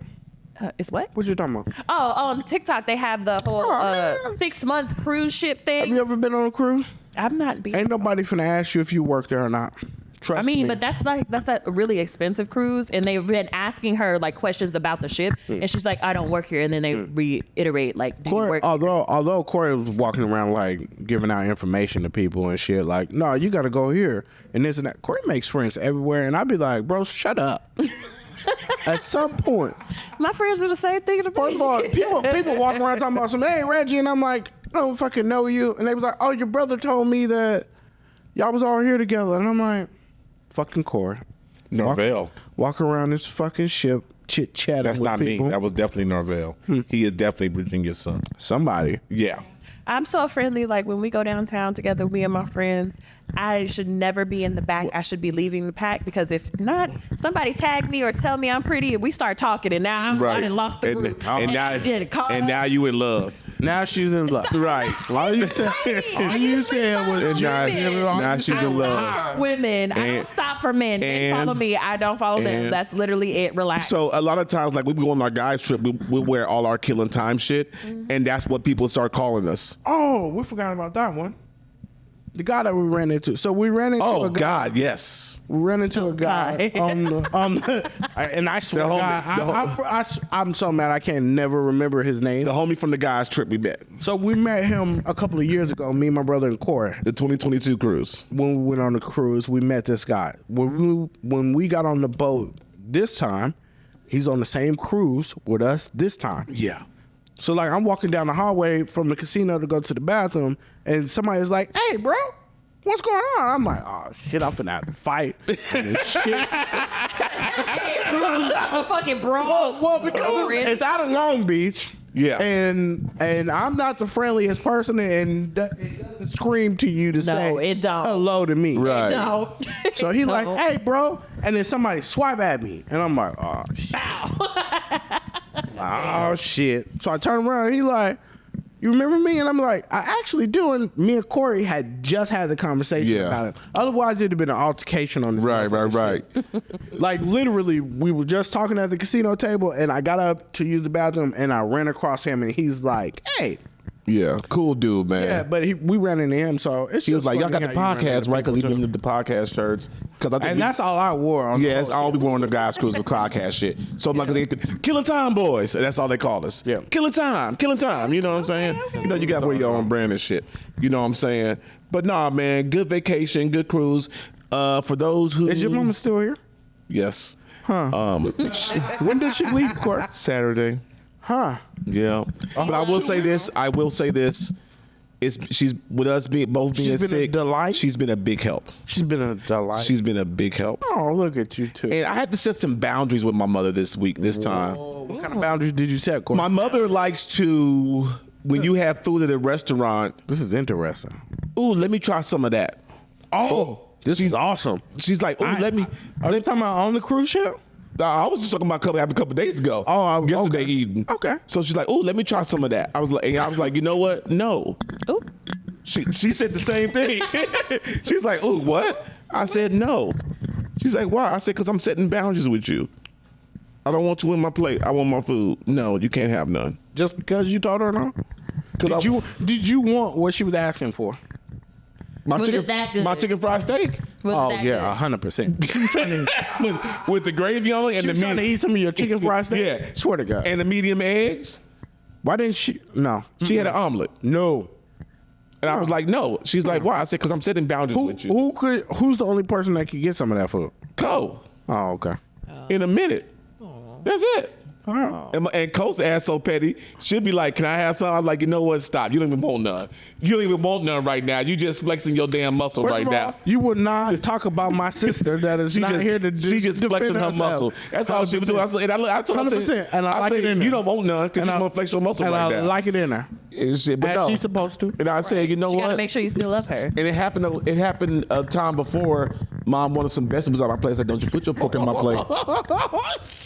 It's what? What you talking about? Oh, on TikTok they have the whole 6-month cruise ship Have thing. you ever been on a cruise? I'm not being. Ain't nobody finna ask you if you work there or not. Trust I mean, me. but that's a really expensive cruise, and they've been asking her like questions about the ship, and she's like, "I don't work here," and then they reiterate like, "Do you Korey, work?" although Korey was walking around like giving out information to people and shit, like, no, you got to go here and this and that. Korey makes friends everywhere, and I'd be like, bro, shut up. At some point, My friends do the same thing to first me. of all, people walking around talking about some, hey Reggie, and I'm like, I don't fucking know you, and they was like, oh, your brother told me that y'all was all here together, and I'm like, fucking Korey. Norvell. Walk around this fucking ship, chit chatting That's with not people. me. That was definitely Norvell. He is definitely Virginia's son. Somebody. Yeah. I'm so friendly. Like when we go downtown together, me and my friends, I should never be in the back. I should be leaving the pack because if not, somebody tag me or tell me I'm pretty and we start talking and now I done lost the group. And now you in love. Now she's in love. Right. All you said was now she's in love. Women, I don't stop for men. They follow me. I don't follow them. That's literally it. Relax. So a lot of times, like we go on our guys trip, we wear all our killing time shit, and that's what people start calling us. Oh, we forgot about that one. The guy that we ran into. So we ran into a guy. God, yes. We ran into a guy on the and I swear, I'm so mad I can't never remember his name. The homie from the guys trip we met. So we met him a couple of years ago, me, my brother, and Korey. The 2022 cruise. When we went on the cruise, we met this guy. When we got on the boat this time, he's on the same cruise with us this time. Yeah. So like I'm walking down the hallway from the casino to go to the bathroom, and somebody's like, "Hey, bro, what's going on?" I'm like, "Oh shit, I'm finna have to fight." And shit. fucking bro. Well, because it's out of Long Beach. Yeah. And I'm not the friendliest person, and it doesn't scream to you to say it don't. hello to me. Right. No. So he's like, "Hey, bro," and then somebody swipe at me, and I'm like, "Oh shit." Oh shit. So I turn around and he's like, "You remember me?" And I'm like, "I actually do." And me and Korey had just had the conversation about it. Otherwise it'd have been an altercation on this. Right. Like literally we were just talking at the casino table and I got up to use the bathroom and I ran across him and he's like, "Hey." Yeah, cool dude, man. Yeah, but we ran into him, so it's He was like, "Y'all got the podcast, right?" Because he didn't. did the podcast shirts. And that's all I wore. On that's all we wore on the guys' cruise, the podcast shit. So I'm like, "Killing Time Boys," and that's all they call us. Yeah, Killing Time. You know what I'm saying? You know, you got to wear your own brand and shit. You know what I'm saying? But nah, man, good vacation, good cruise. For those who Is your mama still here? Yes. Huh? When did she leave, Korey? Saturday. Huh? Yeah. But I will say this. She's with us being She's been sick. a delight. She's been a big help. She's been a delight. She's been a big help. Oh, look at you too. And I had to set some boundaries with my mother this time. What kind of boundaries did you set, Korey? My mother likes to, when you have food at a restaurant, This is interesting. ooh, let me try some of that. Oh, this is awesome. She's like, ooh, let me. Are they talking about on the cruise ship? I was just talking about a couple days ago. Yesterday okay. evening. Okay. So she's like, ooh, let me try some of that. I was like, you know what? No. Ooh. She said the same thing. She's like, ooh, what? I said no. She's like, why? I said, because I'm setting boundaries with you. I don't want you in my plate. I want my food. No, you can't have none. Just because you told her no? Did you want what she was asking for? My Was it that good? my chicken fried steak Was that good? 100%. with the gravy on it and She the was trying to eat some of your chicken fried steak? Yeah. Swear to God. and the medium eggs. Why didn't she? No. She had an omelet. No. And I was like, no. She's like, why? I said, because I'm setting boundaries with you. Who's the only person that could get some of that food? Cole, Oh, okay. in a minute. That's it. And Cole's ass so petty. She'll be like, can I have some? I'm like, you know what? Stop. You don't even want none. You don't even want none right now. You just flexing your damn muscle First right of all, now. you would not talk about my sister that is not here to She just flexing her muscle. That's all she was doing. I told her, I 100%. said, And I like it in you there. don't want none because you want to flex your muscle And right I now. like it in there. And shit, but As no. she's supposed to. And I said, you know You what? gotta make sure you still love her. And it happened a time before. Mom wanted some vegetables on my plate. I said, don't you put your fork in my plate.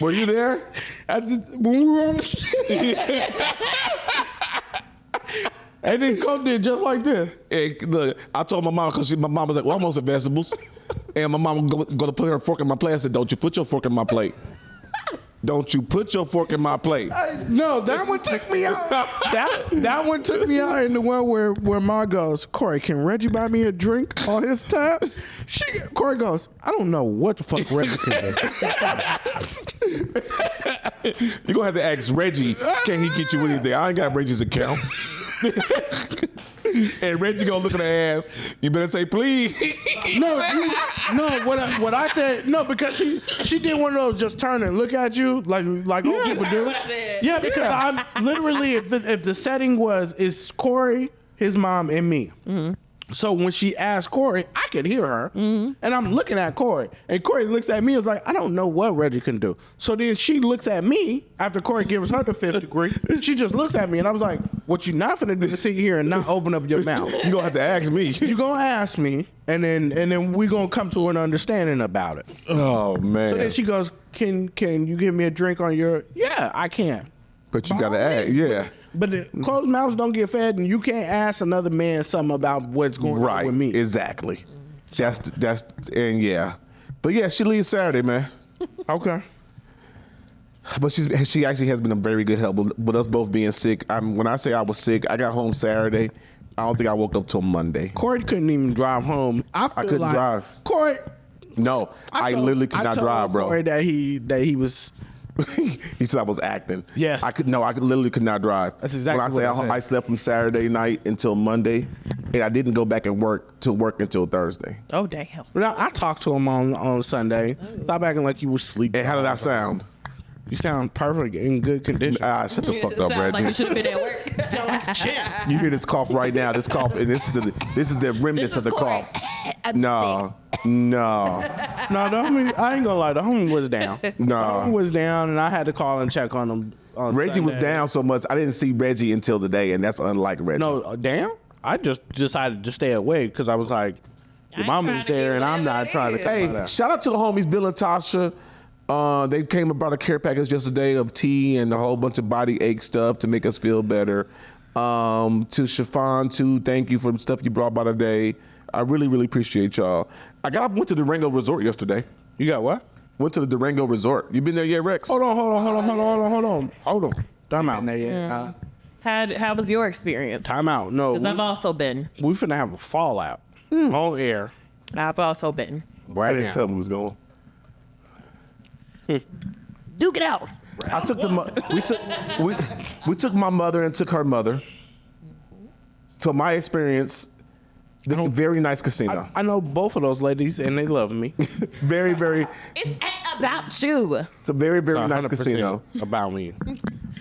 Were you there? When we were on the ship. And then Coke did just like this. And look, I told my mom, because my mom was like, well, I want some vegetables. And my mom was going to put her fork in my plate. I said, don't you put your fork in my plate. Don't you put your fork in my plate. No, that one took me out. That one took me out in the one where Ma goes, Korey, can Reggie buy me a drink on his tab? Korey goes, I don't know what the fuck Reggie can do. You're going to have to ask Reggie, can he get you anything? I ain't got Reggie's account. And Reggie gonna look at her ass. You better say please. What I said, no, because she did one of those just turn and look at you like old people do. Yeah, because I'm literally, if the setting is Korey, his mom, and me. So when she asked Korey, I could hear her, and I'm looking at Korey, and Korey looks at me and is like, I don't know what Reggie can do. So then she looks at me after Korey gives her the 5th degree. She just looks at me, and I was like, what you not finna do is sit here and not open up your mouth. You gonna have to ask me. You gonna ask me, and then we gonna come to an understanding about it. Oh man. So then she goes, can you give me a drink on your? Yeah, I can. But you gotta ask. Yeah. But the closed mouths don't get fed, and you can't ask another man something about what's going on with me. Exactly. That's and yeah. But yeah, she leaves Saturday, man. Okay. But she actually has been a very good help with us both being sick. When I say I was sick, I got home Saturday. I don't think I woke up till Monday. Korey couldn't even drive home. I couldn't like drive. Korey. No, I literally could not drive, bro. Korey that he was. He said I was acting. Yes. I literally could not drive. That's exactly when I what say I said. I slept from Saturday night until Monday, and I didn't go back and work until Thursday. Oh, damn. Now, I talked to him on Sunday. Stop acting like you was sleeping. And how did I sound? You sound perfect, in good condition. Shut the fuck up, Sound like you Reggie. should have been at work. You hear this cough right now. This cough, and this is the remnants of the cough. No. No, I ain't gonna lie. The homie was down. No. The homie was down, and I had to call and check on him. On Reggie was Sunday. down so much, I didn't see Reggie until today, and that's unlike Reggie. No, damn. I just decided to stay away because I was like, your mama's there, and I'm not trying to. Hey, shout out to the homies Bill and Tasha. They came and brought a care package yesterday of tea and a whole bunch of body ache stuff to make us feel better. To Chiffon, too, thank you for the stuff you brought by today. I really, really appreciate y'all. Went to the Durango Resort yesterday. You got what? Went to the Durango Resort. You been there yet, Rex? Hold on. Time out. How was your experience? Time out. No, Because I've also been. we finna have a fallout on air I've also been. right I didn't now. tell him who was going. Duke it out. I took we took my mother and took her mother. So my experience, very nice casino. I know both of those ladies, and they love me. Very, very. It's ain't about you. It's a very, very nice 100% casino. about me.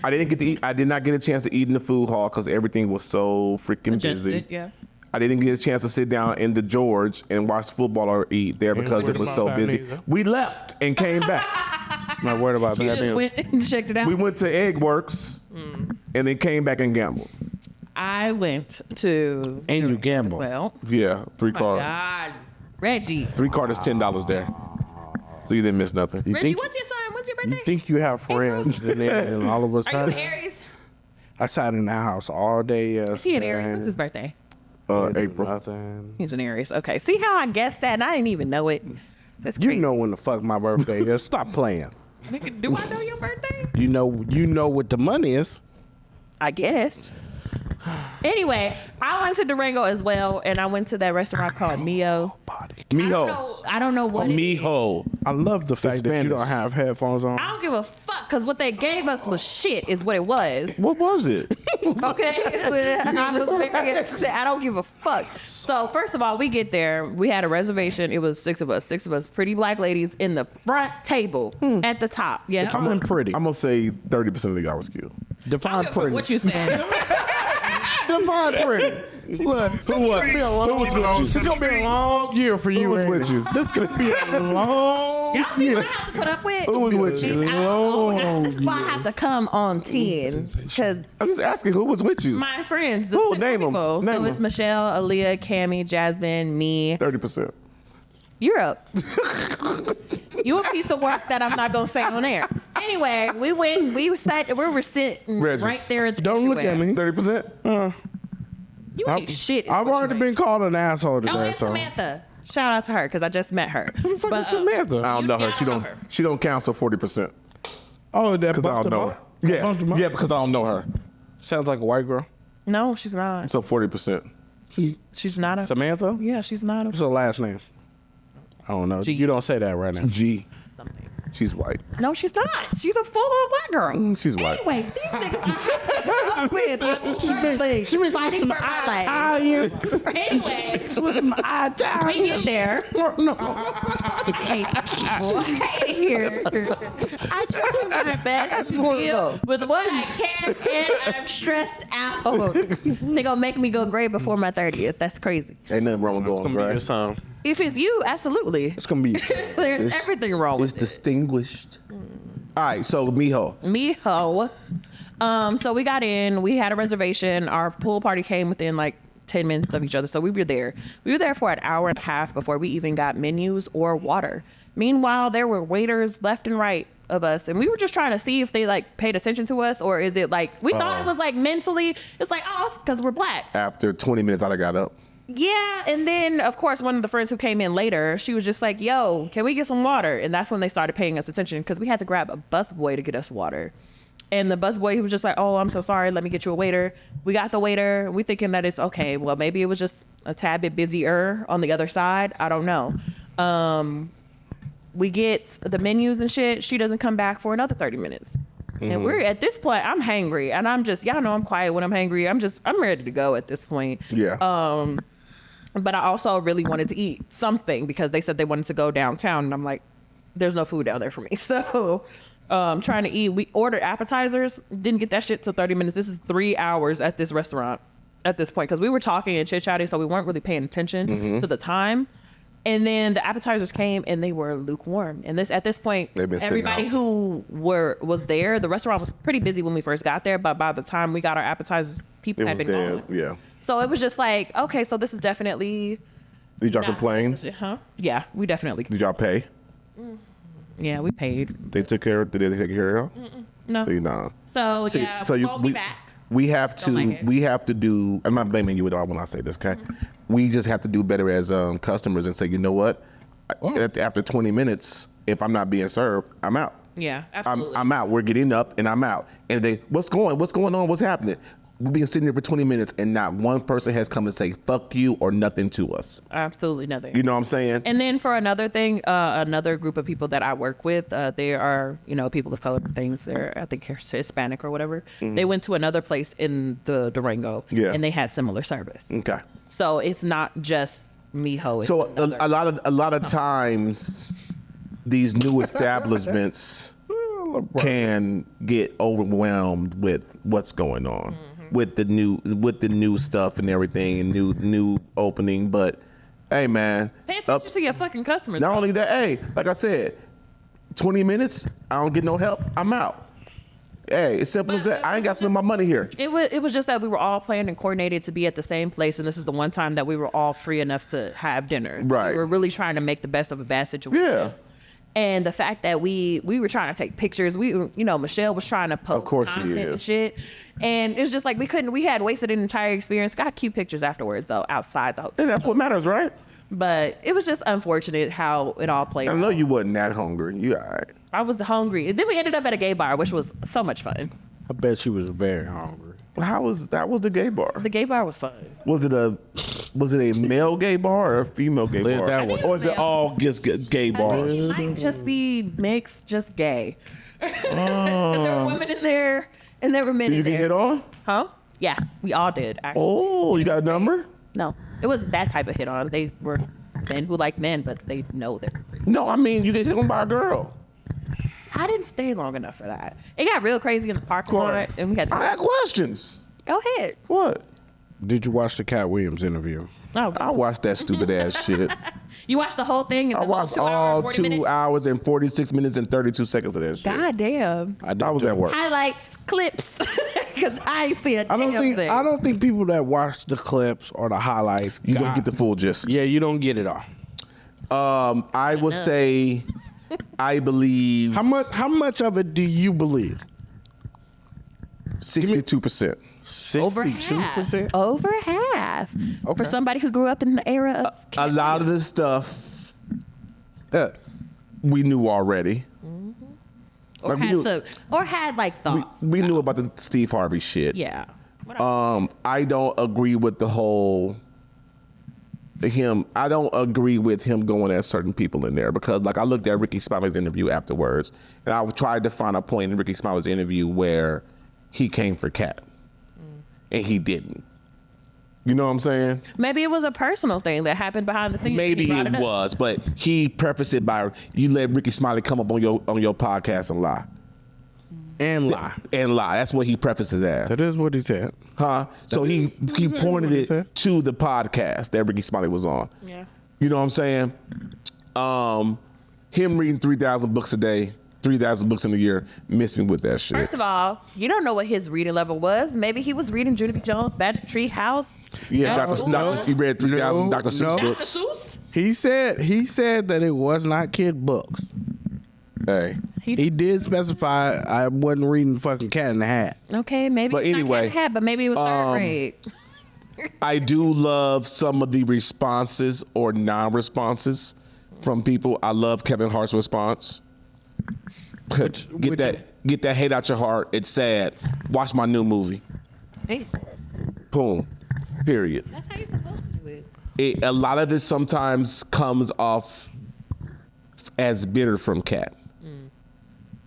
I didn't get to eat. I did not get a chance to eat in the food hall because everything was so freaking busy. Yeah. I didn't get a chance to sit down in the George and watch football or eat there because it was so about that busy. neither. We left and came back. I'm not worried about You that. just went and checked it out. We went to Egg Works and then came back and gambled. I went to. And you gamble. Well, Yeah, three my card. God. Reggie. 3 card is $10 there. So you didn't miss nothing. Reggie, what's your sign? What's your You birthday? think you have friends, and all of a Are you sudden, an Aries? I sat in the house all day yesterday. Is he an Aries? What's his birthday? April. Nothing. He's an Aries. Okay. See how I guessed that and I didn't even know it? That's You crazy. know when the fuck my birthday is. Stop playing. Nigga, do I know your birthday? You know what the money is. I guess. Anyway, I went to Durango as well, and I went to that restaurant called Mio. Miho. I don't know what. it is. Miho. I love the fact that you Spanish. don't have headphones on. I don't give a fuck because what they gave us was shit, is what it was. What was it? Okay, I was very upset. I don't give a fuck. So first of all, we get there. We had a reservation. It was 6 of us, pretty black ladies in the front table at the top. Yeah. I'm pretty. I'm going to say 30% of the guy was cute. Define pretty. What you saying? Define pretty. Look, who was with you? It's gonna be a long year for you. Who was with you? This is gonna be a long Y'all see year. what I have to put up with? Who was with you? This is why I have to come on 10 because I'm just asking who was with you. my friends, the Who? six Name 'em. people. Name So it's 'em. Michelle, Aaliyah, Cammie, Jasmine, me. 30%. You're up. You a piece of work that I'm not gonna say on air. Anyway, we went. We were sitting Reggie. right there at the Don't look at me. 30%? You ain't shit. is I've what you already ain't. been called an asshole Oh, today, it's so. Samantha. Shout out to her because I just met her. Who the fuck But, is Samantha? I don't know her. Yeah, She I know don't. her. She don't count so 40%. Oh, that Because I don't know her. Yeah, because I don't know her. Sounds like a white girl. No, she's not. So 40%. She's not a. Samantha? Yeah, she's not What's a. her last name? I don't know. G. You don't say that right now. G. Something. She's white. No, she's not. She's a full-on black girl. She's white. Anyway, these niggas She makes fighting some for my life. Italian. Anyway, Some we Italian. get there. No. Right here. I try my best to deal with what I can, and I'm stressed out. They gonna make me go gray before my 30th. That's crazy. Ain't nothing wrong with It's going gonna be your gray. song. If it's you, absolutely. It's gonna be. There's everything wrong It's with it. distinguished. All right, so Miho. Miho. So we got in. We had a reservation. Our pool party came within like 10 minutes of each other. So we were there. We were there for an hour and a half before we even got menus or water. Meanwhile, there were waiters left and right of us, and we were just trying to see if they like paid attention to us, or is it like we thought it was like mentally. It's like, oh, because we're black. After 20 minutes, I got up. Yeah, and then of course one of the friends who came in later, she was just like, "Yo, can we get some water?" And that's when they started paying us attention because we had to grab a busboy to get us water. And the busboy, he was just like, "Oh, I'm so sorry. Let me get you a waiter." We got the waiter. We thinking that it's okay. Well, maybe it was just a tad bit busier on the other side. I don't know. We get the menus and shit. She doesn't come back for another 30 minutes. And we're at this point, I'm hangry, and I'm just, y'all know I'm quiet when I'm hangry. I'm ready to go at this point. Yeah. But I also really wanted to eat something because they said they wanted to go downtown, and I'm like, there's no food down there for me. So trying to eat. We ordered appetizers, didn't get that shit till 30 minutes. This is 3 hours at this restaurant at this point because we were talking and chit-chatting, so we weren't really paying attention to the time. And then the appetizers came and they were lukewarm. And at this point, They've been sitting everybody out. who was there, the restaurant was pretty busy when we first got there, but by the time we got our appetizers, people It had was been dead. gone. Yeah. So it was just like, okay, so this is definitely Did y'all not- complain? Huh? Yeah, we definitely. Did y'all pay? Yeah, we paid. They took care. Did they take care of? No. See, nah. So See, yeah, so you call me back. we have Don't like to it. we have to do. I'm not blaming you at all when I say this. Okay, we just have to do better as customers and say, you know what? After 20 minutes, if I'm not being served, I'm out. Yeah, absolutely. I'm out. We're getting up and I'm out. And they, what's going on? What's happening? We've been sitting there for 20 minutes and not one person has come and say fuck you or nothing to us. Absolutely nothing. You know what I'm saying? And then for another thing, another group of people that I work with, they are, people of color and things. They're, I think, Hispanic or whatever. They went to another place in the Durango, Yeah. and they had similar service. Okay. So it's not just Miho. It's So another- a lot of times, these new establishments can get overwhelmed with what's going on with the new stuff and everything and new opening. But hey, man, Pay attention to your fucking customers. not bro. only that, hey, like I said, 20 minutes, I don't get no help, I'm out. Hey, it's simple as that. I ain't got to spend my money here. It was just that we were all planned and coordinated to be at the same place, and this is the one time that we were all free enough to have dinner. Right. We were really trying to make the best of a bad situation. Yeah. And the fact that we were trying to take pictures, Michelle was trying to post Of course she content and is. shit. And it's just like we had wasted an entire experience. Got cute pictures afterwards though, outside the hotel. And that's what matters, right? But it was just unfortunate how it all played I out. know you wasn't that hungry. You all right. I was hungry. And then we ended up at a gay bar, which was so much fun. I bet she was very hungry. That was the gay bar? The gay bar was fun. Was it a male gay bar or a female gay Live bar? that way. Or is it all just gay bars? It might just be mixed, just gay. 'Cause there were women in there, and there were men Did you in get there. hit on? Huh? Yeah, we all did. Actually. Oh, you got a number? No, it wasn't that type of hit on. They were men who like men, but they know they're. No, I mean you get hit on by a girl. I didn't stay long enough for that. It got real crazy in the parking lot, and we had I to had questions. go ahead. What? Did you watch the Cat Williams interview? Oh, I watched that stupid ass shit. you watched the whole thing? In I the watched whole 2 hour, all 40 2 minutes? hours and 46 minutes and 32 seconds of that shit. God damn. I was at work. Highlights, clips, because I ain't see a I don't damn think thing. I don't think people that watch the clips or the highlights You don't get the full gist. Yeah, you don't get it all. I would say, I believe How much of it do you believe? 62%. Over half. 62%? Over half. Okay. For somebody who grew up in the era of A lot of this stuff we knew already. or like we had knew- some, or had like thoughts. We knew about the Steve Harvey shit. Yeah. What else? I don't agree with the whole I don't agree with him going at certain people in there because, like, I looked at Ricky Smiley's interview afterwards, and I tried to find a point in Ricky Smiley's interview where he came for Kat, and he didn't. You know what I'm saying? Maybe it was a personal thing that happened behind the scenes. Maybe He brought it up. was, but he prefaced it by, you let Ricky Smiley come up on your podcast and lie. And lie. And lie. That's what he prefaced it as. That is what he said. Huh? So he pointed it to the podcast that Ricky Smiley was on. Yeah. You know what I'm saying? Him reading 3,000 books a day, 3,000 books in a year, missed me with that shit. First of all, you don't know what his reading level was. Maybe he was reading Judy B. Jones' Magic Tree House. Yeah, he read 3,000 No, Dr. Seuss no. books. He said that it was not kid books. Hey. He did specify I wasn't reading fucking Cat in the Hat. Okay, maybe But it's not anyway, Cat in the Hat, but maybe it was third grade. I do love some of the responses or non-responses from people. I love Kevin Hart's response. Get that hate out your heart. It's sad. Watch my new movie. Hey, Boom. Period. that's how you're supposed to do it. A lot of this sometimes comes off as bitter from Kat.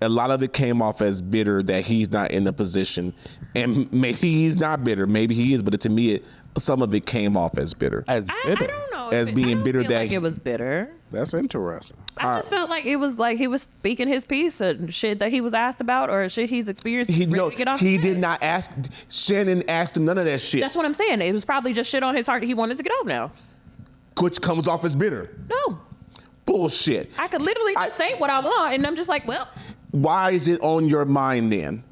A lot of it came off as bitter that he's not in the position, and maybe he's not bitter, maybe he is, but to me, some of it came off as bitter. As I bitter. don't know. As if being I don't bitter feel that like it was bitter. That's interesting. I just felt like it was like he was speaking his piece and shit that he was asked about or shit he's experienced. He ready to get off he his did chest. not ask. Shannon asked him none of that shit, That's what I'm saying. It was probably just shit on his heart he wanted to get off now. which comes off as bitter. No, Bullshit. I could literally just say what I want, and I'm just like, well, Why is it on your mind then?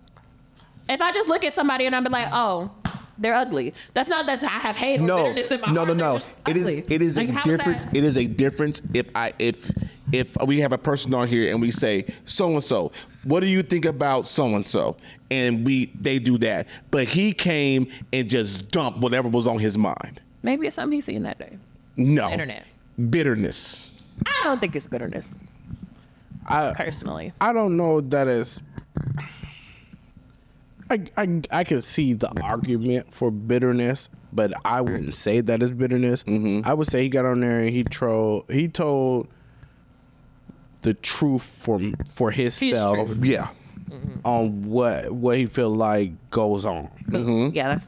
if I just look at somebody and I'm like, oh, they're ugly. That's not that I have hate or No, bitterness in my no, heart. no, They're no. just It is. ugly. It is Like, a how is difference. that? It is a difference if we have a person on here and we say so and so, what do you think about so and so, and they do that, but he came and just dumped whatever was on his mind. Maybe it's something he's seen that day. No. Internet. Bitterness. I don't think it's bitterness, personally. I don't know that is. I can see the argument for bitterness, but I wouldn't say that is bitterness. I would say he got on there and he told the truth for himself Yeah. on what he feel like goes on, Yeah, that's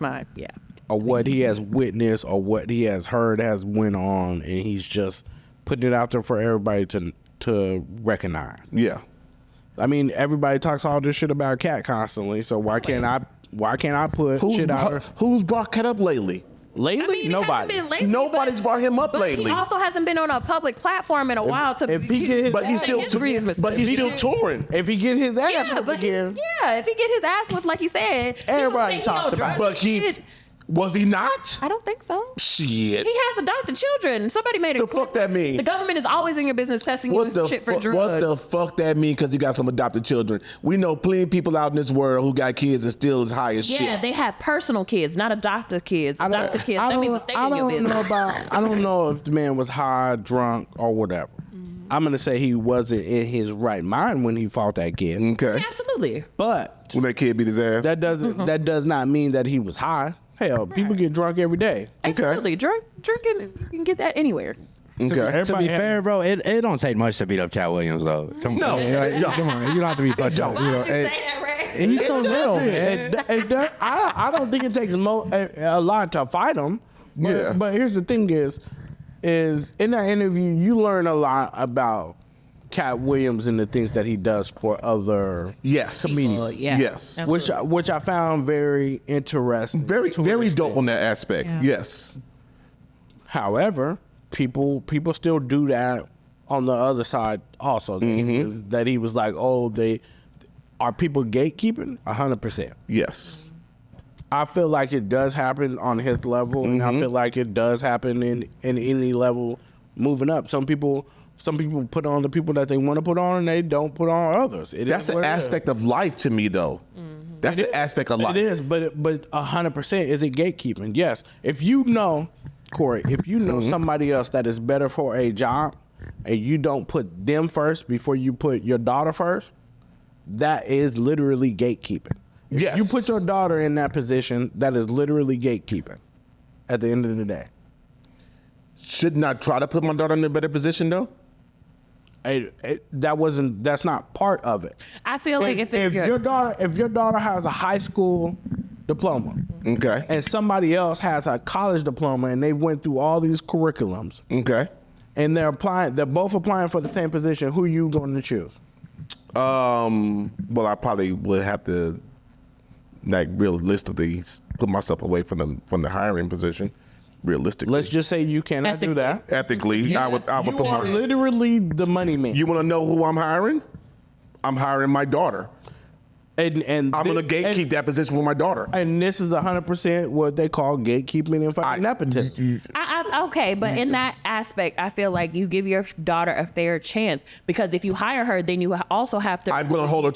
or what he has witnessed, or what he has heard has went on, and he's just putting it out there for everybody to recognize. Yeah. I mean, everybody talks all this shit about Cat constantly, so why can't I put shit out there? Who's brought Kat up lately? Lately, I mean, it nobody. hasn't been lately, Nobody's but- brought him up But lately. he also hasn't been on a public platform in a while to. if he get his But he's ass- still his reasons. touring. If he get his ass Yeah, whooped but again, if he get his ass whipped like he said, Everybody he talks on about it. drugs But and shit. was he not? I don't think so. Shit. He has adopted children. Somebody made The it. fuck that mean? The government is always in your business testing you What with the shit for fuck? drugs. What the fuck that mean? Because he got some adopted children. We know plenty of people out in this world who got kids and still as high as Yeah, shit. they have personal kids, not adopted kids. Adopted kids. That means it's I in your don't know business. about. I don't know if the man was high, drunk, or whatever. I'm gonna say he wasn't in his right mind when he fought that kid. Okay. Absolutely. But When that kid beat his ass. that does not mean that he was high. Hell, people get drunk every day. Absolutely. Drinking, you can get that anywhere. Okay. To be fair, bro, it don't take much to beat up Cat Williams, though. Come No. on, come on, you don't have to be fucked up. You know, and he's so little, man. I don't think it takes a lot to fight him. But, Yeah. but here's the thing is in that interview you learn a lot about Cat Williams and the things that he does for other Yes. comedians. Yeah. Yes. Which I found very interesting. Very, to very an dope extent. on that aspect. Yeah. Yes. However, people still do that on the other side also. That he was like, oh, are people gatekeeping? 100%. Yes. I feel like it does happen on his level, and I feel like it does happen in any level moving up. Some people put on the people that they want to put on, and they don't put on others. That's an aspect of life to me, though. That's an aspect of life. It is, but 100% is it gatekeeping? Yes. If you know, Korey, if you know somebody else that is better for a job, and you don't put them first before you put your daughter first, that is literally gatekeeping. If Yes. you put your daughter in that position, that is literally gatekeeping. At the end of the day. Shouldn't I try to put my daughter in a better position though? That's not part of it. I feel like if your daughter has a high school diploma, Okay. and somebody else has a college diploma, and they went through all these curriculums, Okay. and they're both applying for the same position, who you going to choose? Well, I probably would have to, like, realistically put myself away from the hiring position. Realistically, Let's just say you cannot do that. ethically, I would You put are my. literally the money man. You want to know who I'm hiring? I'm hiring my daughter. And I'm gonna gatekeep that position for my daughter. And this is 100% what they call gatekeeping and fucking nepotism. Okay, but in that aspect, I feel like you give your daughter a fair chance because if you hire her, then you also have to. I'm gonna hold her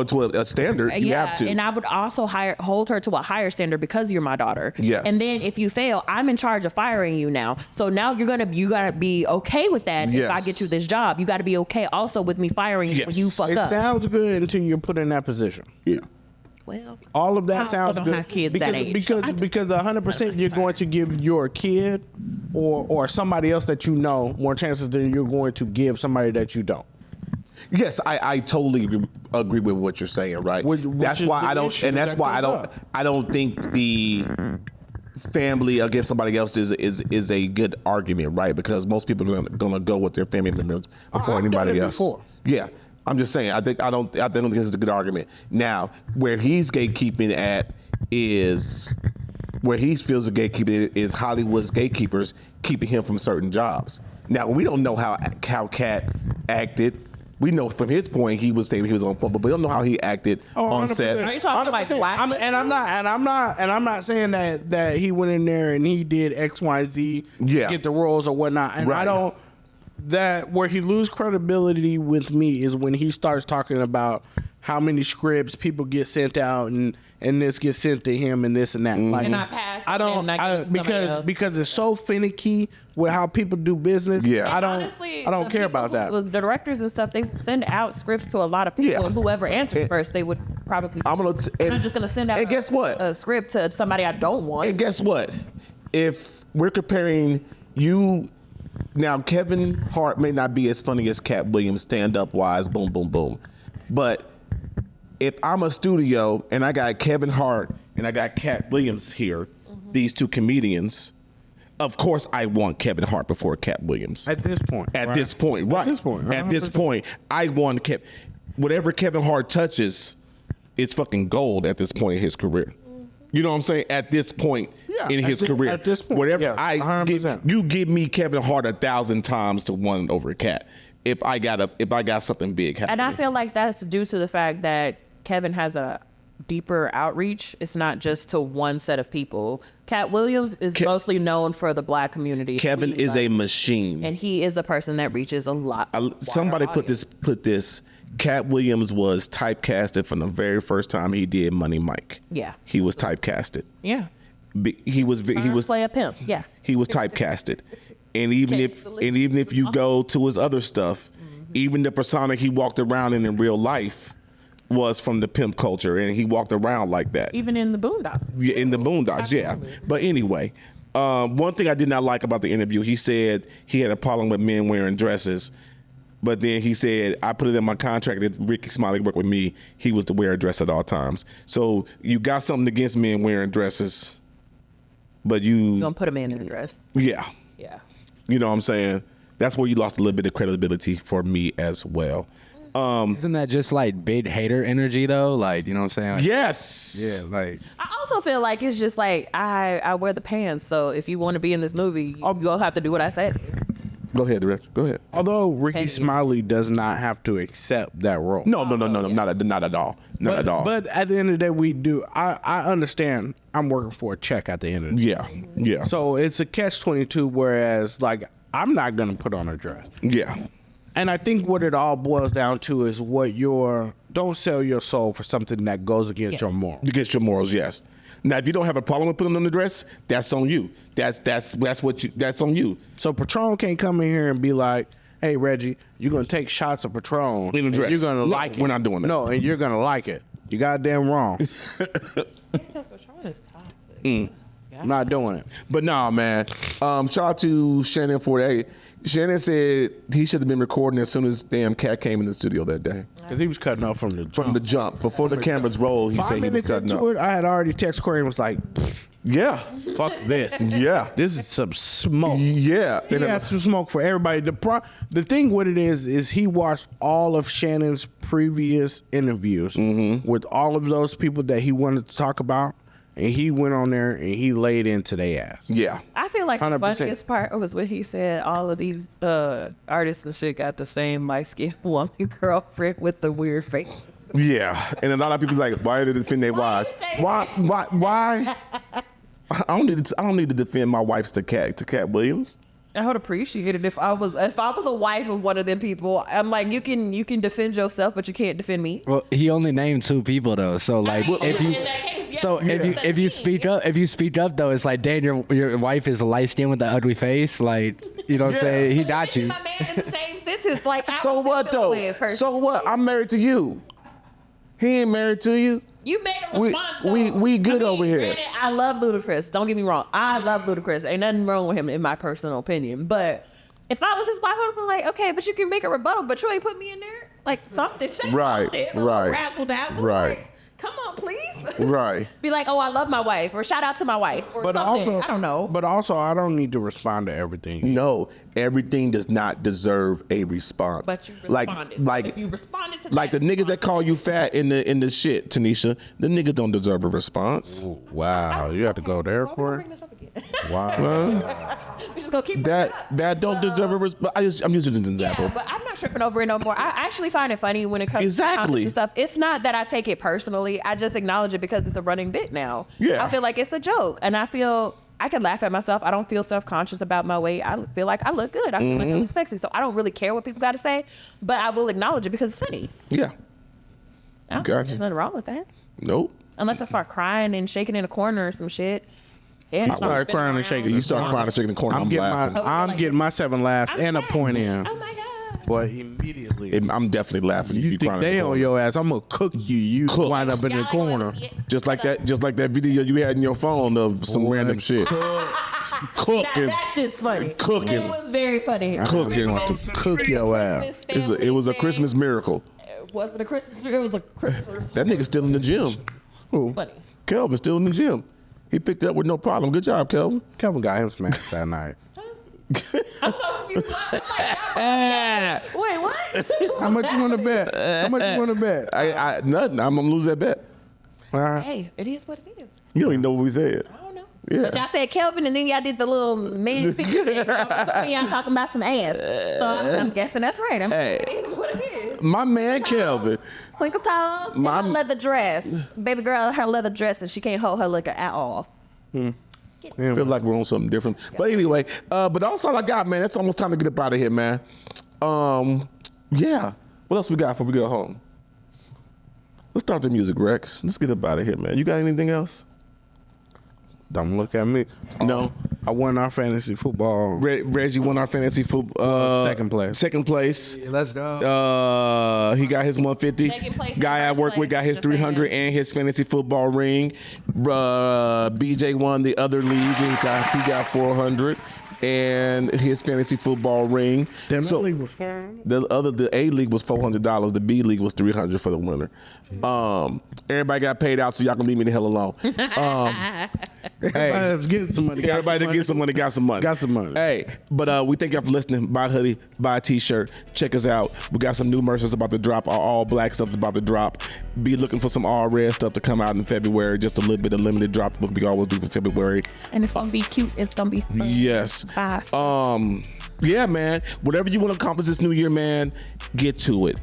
to a standard. You have to. And I would also hold her to a higher standard because you're my daughter. Yes. And then if you fail, I'm in charge of firing you now. So now you gotta be okay with that. If I Yes. get you this job, you gotta be okay also with me firing you when Yes. you fuck It up. sounds good until you're put in that position. Yeah. Well, All of that I sounds don't good have kids because that age. because 100% you're going to give your kid or somebody else that you know more chances than you're going to give somebody that you don't. Yes, I totally agree with what you're saying. Right. Which That's is why the I don't, issue and that's that why comes I don't think the family against somebody else is a good argument, right? Because most people are gonna go with their family members before I've done anybody it else. before. Yeah. I'm just saying. I don't think it's a good argument. Now, where he's gatekeeping at is where he feels the gatekeeping is Hollywood's gatekeepers keeping him from certain jobs. Now, we don't know how Cat acted. We know from his point he was on phone, but we don't know how he acted on 100%. set. Are you talking like 100%. black? I'm not saying that he went in there and he did X, Y, Z, Yeah. get the roles or whatnot. And I Right. don't. That where he lose credibility with me is when he starts talking about how many scripts people get sent out and this gets sent to him and this and that. Like, And I pass I it don't and I give it to somebody else. because it's so finicky with how people do business. Yeah. I don't Honestly, I don't the care people about that. The directors and stuff, they send out scripts to a lot of people, Yeah. and whoever answers first, they would probably. I'm I'm not just gonna send out. And guess what? A script to somebody I don't want. And guess what? If we're comparing you, now Kevin Hart may not be as funny as Cat Williams stand up wise, boom, boom, boom. But if I'm a studio and I got Kevin Hart and I got Cat Williams here, these two comedians, of course I want Kevin Hart before Cat Williams. At this point. At right? this point, right? this point, At this 100%. point, I want whatever Kevin Hart touches, it's fucking gold at this point in his career. You know what I'm saying? At this point in his career, at this point, whatever yes, I 100%. you give me Kevin Hart 1,000 times to one over a Cat. If I got something big happening. And I feel like that's due to the fact that Kevin has a deeper outreach. It's not just to one set of people. Cat Williams is mostly known for the black community. Kevin is a machine. and he is a person that reaches a lot. Somebody put this. Cat Williams was typecasted from the very first time he did Money Mike. Yeah. He was typecasted. Yeah. He was Play a pimp. Yeah. he was typecasted. And even if you go to his other stuff, even the persona he walked around in real life was from the pimp culture, and he walked around like that. Even in the Boondocks. Yeah, in the Boondocks, yeah. But anyway, one thing I did not like about the interview, he said he had a problem with men wearing dresses. But then he said, I put it in my contract that Ricky Smiley worked with me. He was to wear a dress at all times. So you got something against men wearing dresses, but You're gonna put a man in a dress. yeah. Yeah. You know what I'm saying? That's where you lost a little bit of credibility for me as well. Isn't that just like big hater energy though? Like, you know what I'm saying? Like, Yes. yeah, like I also feel like it's just like I wear the pants, so if you want to be in this movie, you're gonna have to do what I said. Go ahead, Rich. Go ahead. Although Ricky Smiley does not have to accept that role. No, not at all. Not at all. But at the end of the day, we do. I understand. I'm working for a check at the end of the day. yeah. So it's a catch-22. Whereas, like, I'm not gonna put on a dress. Yeah. And I think what it all boils down to is don't sell your soul for something that goes against your morals. Against your morals, yes. Now, if you don't have a problem with putting on the dress, that's on you. That's on you. So Patron can't come in here and be like, "Hey Reggie, you're gonna take shots of Patron In a and dress. you're gonna No, like it." we're not doing that. No, and you're gonna like it. You goddamn wrong. Because Patron is toxic. I'm not doing it. But nah, man. Shout out to Shannon for that. Shannon said he should have been recording as soon as damn Cat came in the studio that day. Because he was cutting off from the Jump. Before the cameras rolled, he 5 said he was minutes cutting into up. it, I had already texted Korey and was like, Yeah. fuck this. Yeah. This is some smoke. Yeah. He And, had some smoke for everybody. The thing with it is he watched all of Shannon's previous interviews with all of those people that he wanted to talk about, and he went on there and he laid into their ass. yeah. I feel like the 100%. funniest part was when he said all of these artists and shit got the same light skinned woman girlfriend with the weird face. Yeah. And a lot of people like, why did they defend their wives? Why? I don't need to defend my wife's to Cat Williams. I would appreciate it if I was a wife of one of them people. I'm like, you can defend yourself, but you can't defend me. Well, he only named 2 people though. So like, if you in that case, yes. so if you speak up though, it's like, Dan, your wife is light skinned with the ugly face. Like, you know what I'm saying? He got you. My man in the same sentence. Like, I So was what still though? with her. So what? I'm married to you. He ain't married to you. You made a response. We good though. over here. Granted, I love Ludacris. Don't get me wrong. I love Ludacris. Ain't nothing wrong with him in my personal opinion. But if I was his wife, I would be like, okay, but you can make a rebuttal, but you ain't put me in there. Like something. Say Right, something. right, Razzle dazzle. right. Like, come on, please. Right. Be like, oh, I love my wife, or shout out to my wife, or something. I don't know. But also, I don't need to respond to everything. No, everything does not deserve a response. But you responded. If you responded to like the niggas that call you fat in the shit, Tanisha, the niggas don't deserve a response. Wow, you have to go there, We're gonna Korey? bring this up again. Wow. We just gonna keep That don't deserve a response. I'm using this example. Yeah, but I'm not tripping over it no more. I actually find it funny when it comes Exactly. to comments and stuff. It's not that I take it personally. I just acknowledge it because it's a running bit now. Yeah. I feel like it's a joke, and I feel I can laugh at myself. I don't feel self-conscious about my weight. I feel like I look good. I feel like I look sexy. So I don't really care what people got to say, but I will acknowledge it because it's funny. Yeah. Gotcha. There's nothing wrong with that. Nope. Unless I start crying and shaking in a corner or some shit. Yeah, I start crying and shaking. You start crying and shaking the corner. I'm laughing. I'm getting my 7 laughs and a point in. Oh my God. Boy, immediately. I'm definitely laughing. You think crying they in the on corner. your ass? I'm gonna cook you. You Cook. wind up in the corner. Just like that video you had in your phone of some random shit. Cooking. That shit's funny. Cooking. It was very funny. Cooking. Want to cook your ass. It was a Christmas miracle. Was it a Christmas? It was a Christmas. That nigga still in the gym. Funny. Kelvin still in the gym. He picked it up with no problem. Good job, Kelvin. Kevin got him smashed that night. I'm so confused. Wait, what? How much you want to bet? How much you want to bet? I nothing. I'm gonna lose that bet. Hey, it is what it is. You don't even know what we said. I don't know. Yeah. But y'all said Kelvin, and then y'all did the little man picture. Thing. So y'all talking about some ass. So I'm guessing that's right. It is what it is. My man Kelvin. Twinkle toes and her leather dress. Baby girl, her leather dress, and she can't hold her liquor at all. Feel like we're on something different. But anyway, but that's all I got, man. It's almost time to get up out of here, man. Yeah. What else we got before we go home? Let's start the music, Rex. Let's get up out of here, man. You got anything else? Don't look at me. No. I won our fantasy football. Reggie won our fantasy football. Second place. Second place. Let's go. He got his 150. Second place Guy and I first work with place, got his just saying. 300 and his fantasy football ring. BJ won the other league and he got 400 and his fantasy football ring. Damn, So- that league was fun. The A league was $400. The B league was $300 for the winner. Everybody got paid out, so y'all can leave me the hell alone. Everybody was getting some money. Everybody that gets some money got some money. Got some money. Hey, but we thank y'all for listening. Buy a hoodie, buy a t-shirt. Check us out. We got some new merch that's about to drop. Our all black stuff is about to drop. Be looking for some all red stuff to come out in February. Just a little bit of limited drop like we always do for February. And it's gonna be cute. It's gonna be fun. Yes. Fast. Yeah, man. Whatever you want to accomplish this new year, man, get to it.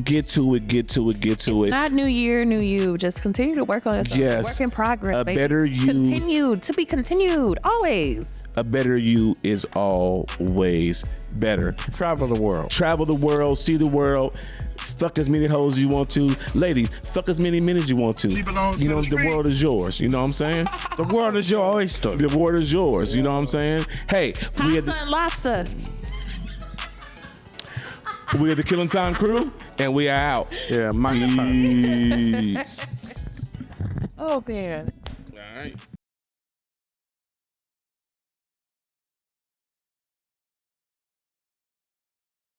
Get to it. Not new year, new you. Just continue to work on it. Yes. Work in progress. A baby. better you. Continued to be continued. Always. A better you is always better. Travel the world. Travel the world, see the world. Fuck as many hoes you want to. Ladies, fuck as many minutes you want to. You know, the world is yours. You know what I'm saying? The world is your oyster. The world is yours. You know what I'm saying? Hey, we Pasta and lobster. are the Killing Time crew, and we are out. Yeah, my Peace. Oh man. All right.